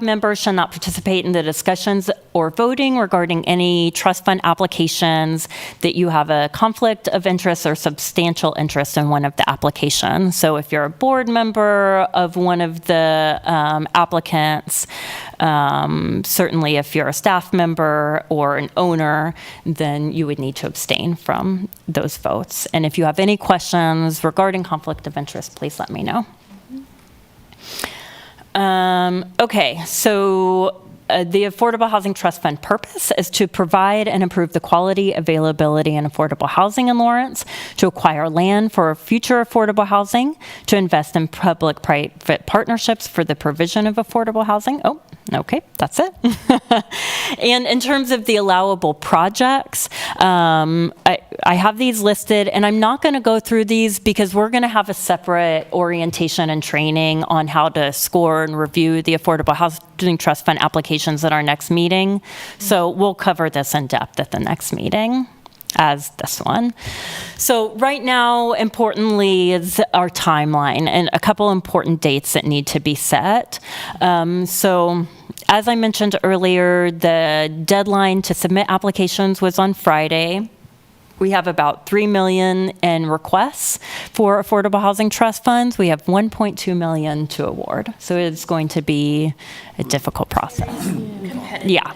members shall not participate in the discussions or voting regarding any trust fund applications that you have a conflict of interest or substantial interest in one of the applications. So if you're a board member of one of the applicants, certainly if you're a staff member or an owner, then you would need to abstain from those votes. And if you have any questions regarding conflict of interest, please let me know. Okay, so the Affordable Housing Trust Fund purpose is to provide and improve the quality, availability, and affordable housing in Lawrence, to acquire land for future affordable housing, to invest in public-private partnerships for the provision of affordable housing. Oh, okay, that's it. And in terms of the allowable projects, I have these listed, and I'm not going to go through these because we're going to have a separate orientation and training on how to score and review the Affordable Housing Trust Fund applications at our next meeting. So we'll cover this in depth at the next meeting as this one. So right now, importantly, is our timeline and a couple important dates that need to be set. So as I mentioned earlier, the deadline to submit applications was on Friday. We have about 3 million in requests for affordable housing trust funds. We have 1.2 million to award. So it's going to be a difficult process. Yeah.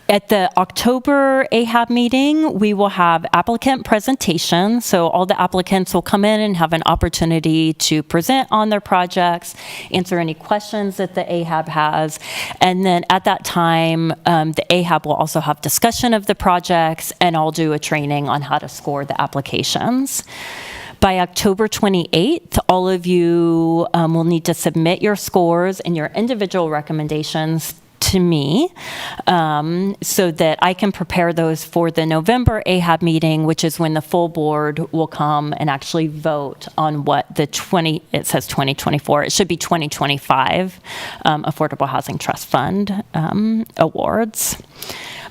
At the October AHAB meeting, we will have applicant presentations. So all the applicants will come in and have an opportunity to present on their projects, answer any questions that the AHAB has. And then at that time, the AHAB will also have discussion of the projects, and I'll do a training on how to score the applications. By October 28th, all of you will need to submit your scores and your individual recommendations to me so that I can prepare those for the November AHAB meeting, which is when the full board will come and actually vote on what it says 2024, it should be 2025 Affordable Housing Trust Fund awards.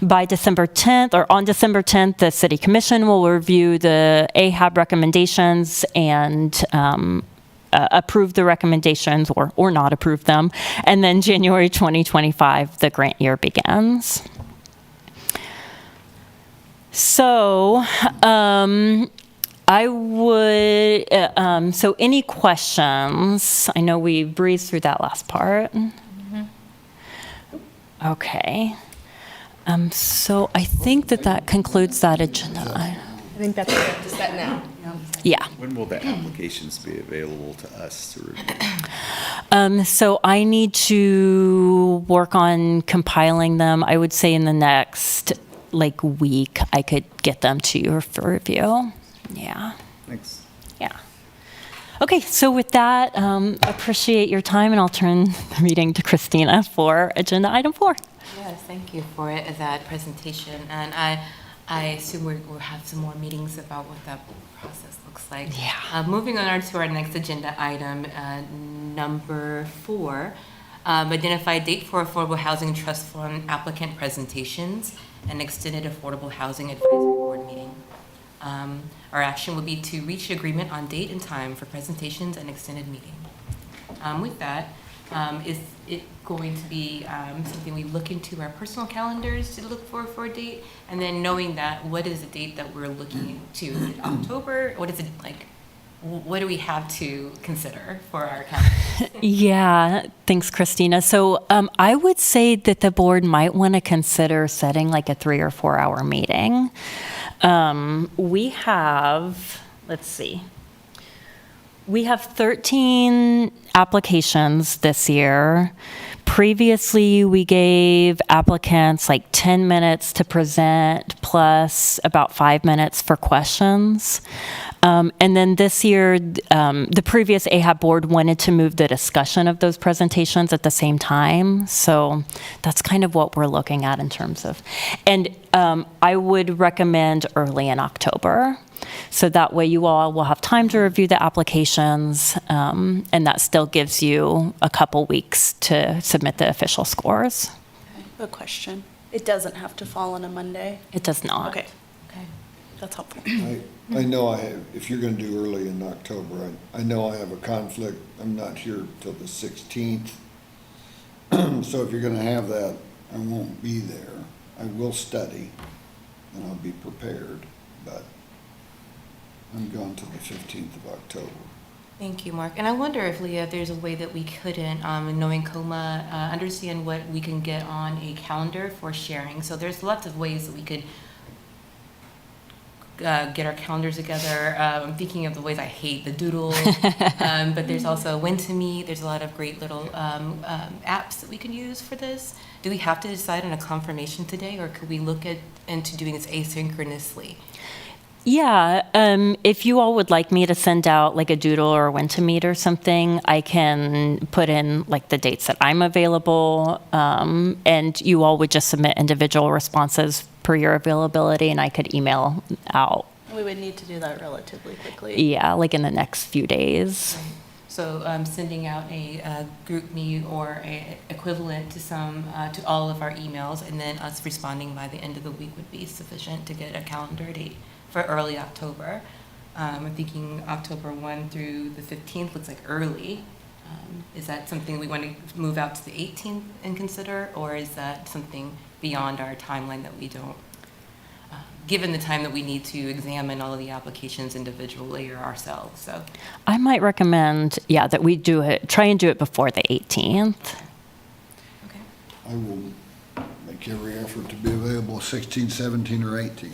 By December 10th, or on December 10th, the City Commission will review the AHAB recommendations and approve the recommendations or not approve them. And then January 2025, the grant year begins. So I would, so any questions? I know we breezed through that last part. Okay. So I think that concludes that agenda. I think that's it. Just that now. Yeah. When will the applications be available to us to review? So I need to work on compiling them. I would say in the next week, I could get them to you for review. Yeah. Thanks. Yeah. Okay, so with that, appreciate your time, and I'll turn the meeting to Christina for agenda item 4. Yes, thank you for that presentation. And I assume we'll have some more meetings about what that process looks like. Yeah. Moving on to our next agenda item, number 4, identify date for Affordable Housing Trust Fund applicant presentations and extended Affordable Housing Advisory Board meeting. Our action will be to reach agreement on date and time for presentations and extended meeting. With that, is it going to be something we look into our personal calendars to look for a date? And then knowing that, what is the date that we're looking to? Is it October? What is it like? What do we have to consider for our calendar? Yeah, thanks, Christina. So I would say that the board might want to consider setting like a 3 or 4 hour meeting. We have, let's see, we have 13 applications this year. Previously, we gave applicants like 10 minutes to present plus about 5 minutes for questions. And then this year, the previous AHAB board wanted to move the discussion of those presentations at the same time. So that's kind of what we're looking at in terms of, and I would recommend early in October. So that way you all will have time to review the applications, and that still gives you a couple weeks to submit the official scores. A question. It doesn't have to fall on a Monday. It does not. Okay. That's helpful. I know I have, if you're gonna do early in October, I know I have a conflict. I'm not here till the 16th. So if you're gonna have that, I won't be there. I will study and I'll be prepared, but I'm gone till the 15th of October. Thank you, Mark. And I wonder if, Leah, there's a way that we couldn't, knowing COMA, understand what we can get on a calendar for sharing. So there's lots of ways that we could get our calendars together. I'm thinking of the ways I hate the doodle, but there's also when to meet. There's a lot of great little apps that we can use for this. Do we have to decide on a confirmation today, or could we look into doing this asynchronously? Yeah, if you all would like me to send out like a doodle or when to meet or something, I can put in like the dates that I'm available, and you all would just submit individual responses per your availability, and I could email out. We would need to do that relatively quickly. Yeah, like in the next few days. So sending out a group me or a equivalent to all of our emails, and then us responding by the end of the week would be sufficient to get a calendar date for early October. I'm thinking October 1 through the 15th looks like early. Is that something we want to move out to the 18th and consider, or is that something beyond our timeline that we don't, given the time that we need to examine all of the applications individually or ourselves? So I might recommend, yeah, that we try and do it before the 18th. okay. I will make every effort to be available 16, 17, or 18.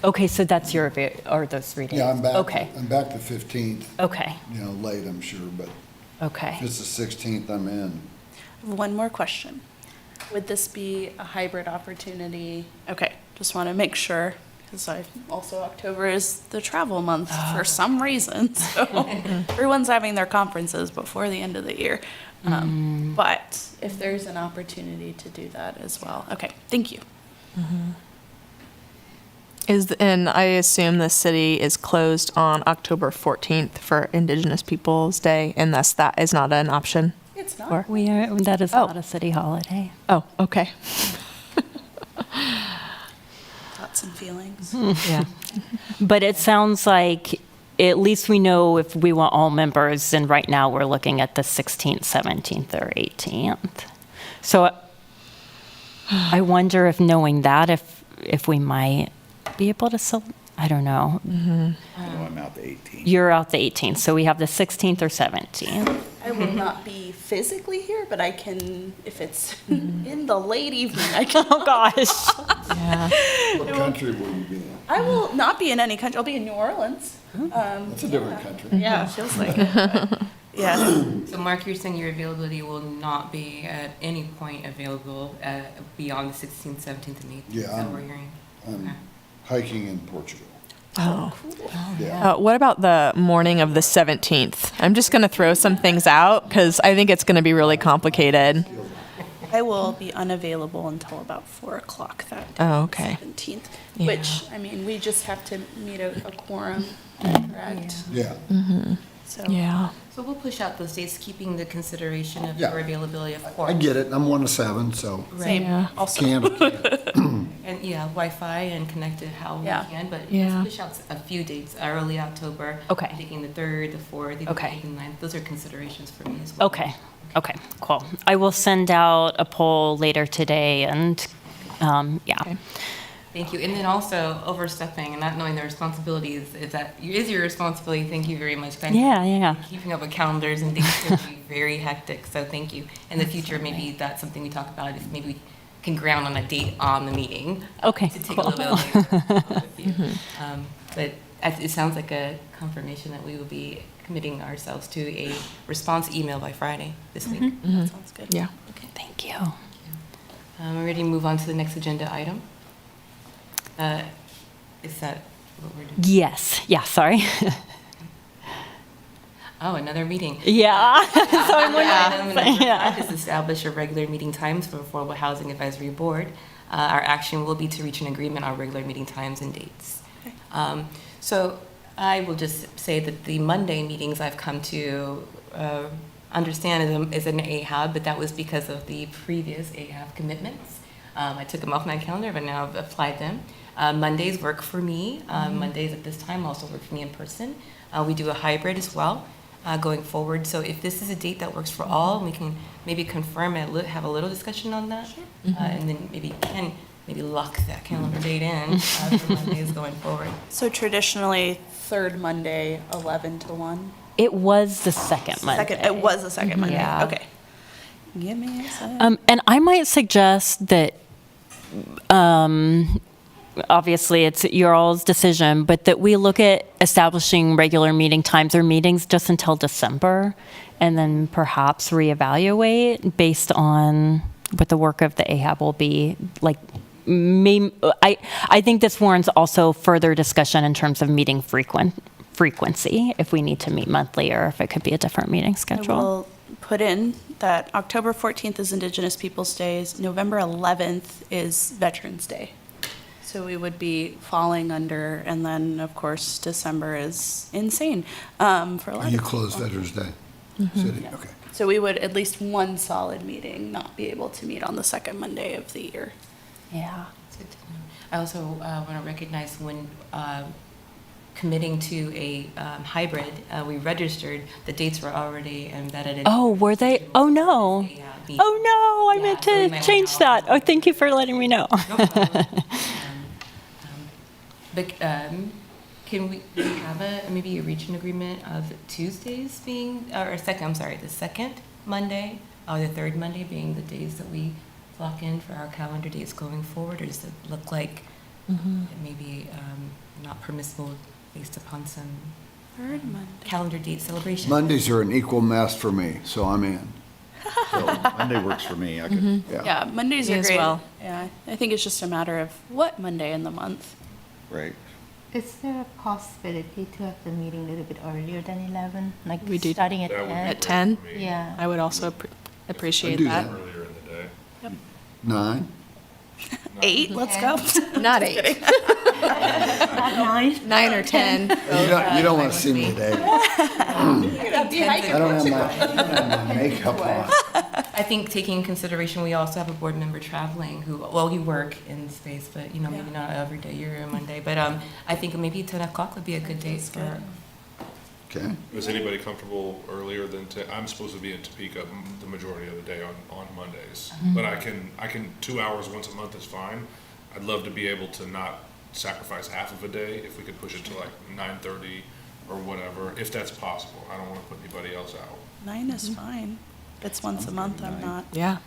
Okay, so that's your, or those 3 days? Yeah, I'm back. Okay, I'm back the 15th, okay, late, I'm sure, but okay. if it's the 16th, I'm in. One more question. Would this be a hybrid opportunity? Okay, just want to make sure, because also October is the travel month for some reason. So everyone's having their conferences before the end of the year. But if there's an opportunity to do that as well. Okay, thank you. And I assume the city is closed on October 14th for Indigenous Peoples Day, and thus that is not an option? It's not. Or- That is not a city holiday. Oh, okay. Thoughts and feelings. Yeah. But it sounds like at least we know if we want all members, and right now we're looking at the 16th, 17th, or 18th. So I wonder if knowing that, if we might be able to I don't know. I know I'm out the 18th. You're out the 18th, so we have the 16th or 17th. I will not be physically here, but I can, if it's in the late evening, I can. Oh, gosh. Yeah. What country will you be in? I will not be in any country. I'll be in New Orleans. That's a different country. Yeah, it feels like it. but yeah. So Mark, you're saying your availability will not be at any point available beyond the 16th, 17th, and 18th? Yeah, Is that what we're hearing? I'm hiking in Portugal. Oh. Yeah. What about the morning of the 17th? I'm just going to throw some things out because I think it's going to be really complicated. I will be unavailable until about 4 o'clock that day. Oh, okay. 17th, Yeah. which, I mean, we just have to meet a quorum, correct? Yeah. So. Yeah. So we'll push out those dates, keeping the consideration of Yeah. your availability, of course. I get it. I'm 1 to 7, so Right. Yeah. Also. can't or can't. And yeah, Wi-Fi and connected how Yeah. we can, but Yeah. let's push out a few dates, early October. Okay. I'm thinking the 3rd, the 4th, the Okay. 8th, and 9th. Those are considerations for me as well. Okay. Okay, cool. I will send out a poll later today and, yeah. Okay. Thank you. And then also overstepping and not knowing the responsibilities is your responsibility. Thank you very much. Thank you. Yeah. Keeping up with calendars and things can be very hectic. So thank you. In the future, maybe that's something we talk about. If maybe we can ground on a date on the meeting. Okay, To take cool. a little bit of with you. But it sounds like a confirmation that we will be committing ourselves to a response email by Friday this week. That sounds good. Yeah. Okay, thank you. We're ready to move on to the next agenda item. Is that what we're doing? Yes, yeah, sorry. Oh, another meeting. Yeah. So I'm Item number yeah. 5 is establish a regular meeting times for Affordable Housing Advisory Board. Our action will be to reach an agreement on regular meeting times and dates. So I will just say that the Monday meetings I've come to understand is an AHAB, but that was because of the previous AHAB commitments. I took them off my calendar, but now I've applied them. Mondays work for me. Mondays at this time also work for me in person. We do a hybrid as well going forward. So if this is a date that works for all, we can maybe confirm it, have a little discussion on that. And then maybe lock that calendar date in for Mondays going forward. So traditionally, third Monday, 11 to 1? It was the second Monday. It was the second Monday. Yeah. Okay. Give me a second. And I might suggest that, obviously it's your all's decision, but that we look at establishing regular meeting times or meetings just until December, and then perhaps reevaluate based on what the work of the AHAB will be. Like, I think this warrants also further discussion in terms of meeting frequency, if we need to meet monthly or if it could be a different meeting I schedule. will put in that October 14th is Indigenous Peoples' Days. November 11th is Veterans Day. So we would be falling under, and then, of course, December is insane for a lot of You people. close Veterans Day? City, okay. So we would, at least one solid meeting, not be able to meet on the second Monday of the year. Yeah. It's good to know. I also want to recognize when committing to a hybrid, we registered, the dates were already embedded in. Oh, were they? Oh, no. Yeah, Oh, no, I Yeah, meant so we to might change wanna that. Oh, thank you for letting me know. No problem. But can we have maybe reach an agreement of Tuesdays being, or the second Monday, or the third Monday being the days that we lock in for our calendar dates going forward? Or does it look like it may be not permissible based upon some Third Monday. calendar date celebration? Mondays are an equal mess for me, so I'm in. So Monday works for me. I could, Yeah, Mondays Me are as great. well. Yeah, I think it's just a matter of what Monday in the month. right. Is there a possibility to have the meeting a little bit earlier than 11? Like We do- starting at That would be 10? At 10? Yeah. I would also appreciate do that. that. Earlier in the day. 9? 8, let's go. Not 8. Not 9? 9 or 10. You don't want to see me today. I don't have my makeup on. I think taking in consideration, we also have a board member traveling who, well, you work in space, but, you know, maybe not every day, you're a Monday. But I think maybe 10 o'clock would be a good date for, Okay. Is anybody comfortable earlier than I'm supposed to be in Topeka the majority of the day on Mondays. But I can 2 hours once a month is fine. I'd love to be able to not sacrifice half of a day, if we could push it to like 9:30 or whatever, if that's possible. I don't want to put anybody else out. 9 is fine. If it's once a month, I'm not. Yeah,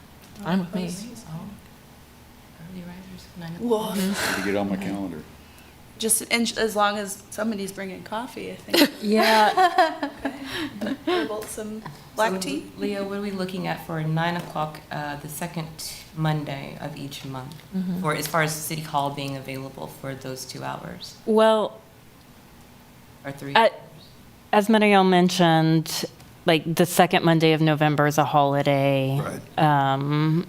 fine with me. Early risers, 9 Whoa. To get on my calendar. Just as long as somebody's bringing coffee, I think. Yeah, About some black tea. Leah, what are we looking at for 9 o'clock, the second Monday of each month? For, as far as City Hall being available for those 2 hours well, or 3 At- hours? as Mariel mentioned, like the second Monday of November is a holiday. Right.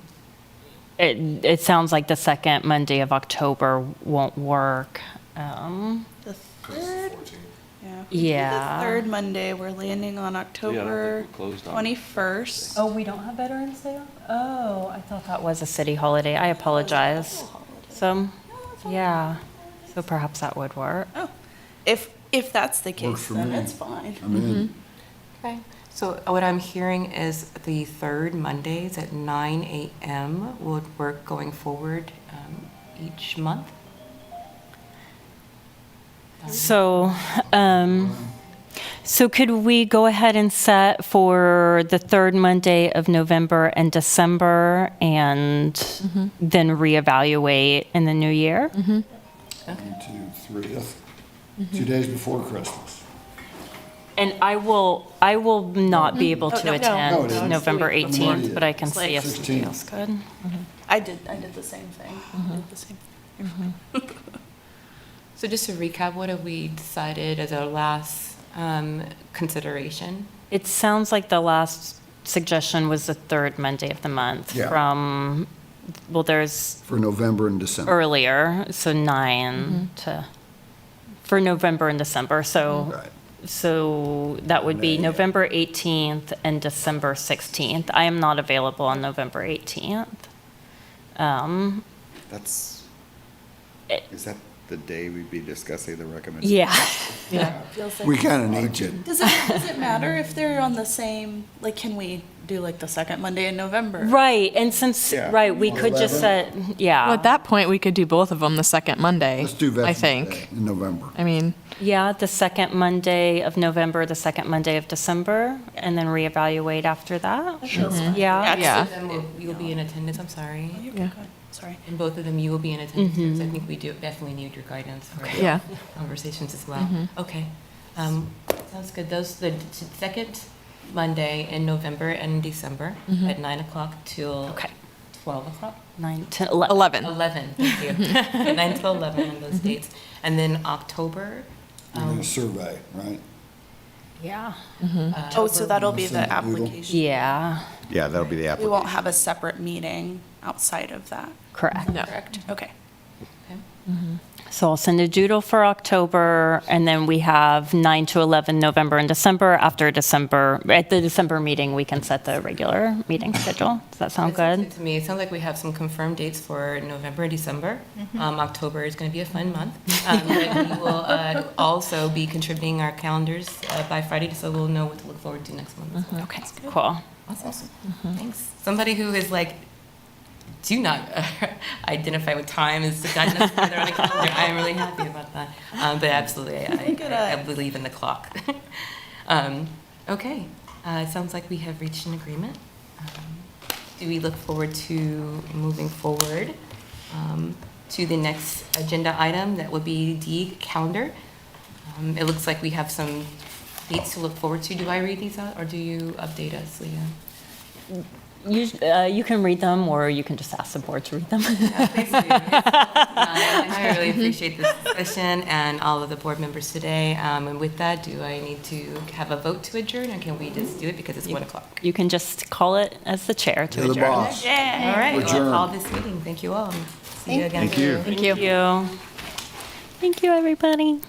It sounds like the second Monday of October won't work. The 'Cause it's third. the 14th. Yeah. Yeah. The third Monday, we're landing on October we're closed on 21st. Oh, we don't have Veterans Day off? Oh, I thought that was a city holiday. I apologize. So, yeah, so perhaps that would work. Oh, if that's the case, for then me. it's fine. I'm in. Okay, so what I'm hearing is the third Mondays at 9 a.m. would work going forward each month. So, so could we go ahead and set for the third Monday of November and December and then reevaluate in the new year? 1, 2, 3, 2 days before Christmas. And I will not be able to No, it attend isn't. November It's the week 18th, but I can It's like see if somebody 16th. else could. I did the same thing. I did the same thing. So just to recap, what have we decided as our last consideration? It sounds like the last suggestion was the third Monday of the month Yeah. from, well, there's For November and December. earlier, so 9 to, for November and December. So, Right. so that would be May. November 18th and December 16th. I am not available on November 18th. That's, It- is that the day we'd be discussing the recommendation? Yeah. Feels like. We kind of need you. Does it matter if they're on the same, like, can we do like the second Monday in November? Right, and since, Yeah. right, we could just 11. set, yeah. Well, at that point, we could do both of them the second Monday. Let's do I Veterans think. Day in November. I mean, Yeah, the second Monday of November, the second Monday of December, and then reevaluate after that? Yeah, Yeah. You'll be in attendance, I'm sorry. yeah. Sorry. And both of them, you will be in attendance. I think we do definitely need your guidance for Yeah. conversations as well. Okay, sounds good. Those, the second Monday in November and December at 9 o'clock till Okay. 12 o'clock? 9 to 11. 11. 11, thank you. 9 till 11 on those dates. And then October. We're going to survey, right? Yeah. Oh, so that'll be the Send it to Google. application. Yeah, Yeah, that'll be the We application. won't have a separate meeting outside of that, correct. No. correct? Okay. So I'll send a doodle for October, and then we have 9 to 11 November and December. After December, at the December meeting, we can set the regular meeting schedule. Does that sound Sounds good? To me, it sounds like we have some confirmed dates for November and December. October is going to be a fun month. But we will also be contributing our calendars by Friday, so we'll know what to look forward to next month. Okay, cool. Awesome. Thanks. Somebody who is like, do not identify with time is not necessarily on the calendar. I am really happy about that. But absolutely, I believe in the clock. Okay, it sounds like we have reached an agreement. Do we look forward to moving forward to the next agenda item? That would be the calendar. It looks like we have some dates to look forward to. Do I read these out, or do you update us, Leah? You can read them, or you can just ask the board to read them. Please do. I really appreciate this discussion and all of the board members today. And with that, do I need to have a vote to adjourn, or can we just do it because it's 1 o'clock? You can just call it as the chair to You're the adjourn. boss. All right, Adjourn. we'll call this meeting. Thank you all. See you again. Thank you. Thank you. Thank you, everybody.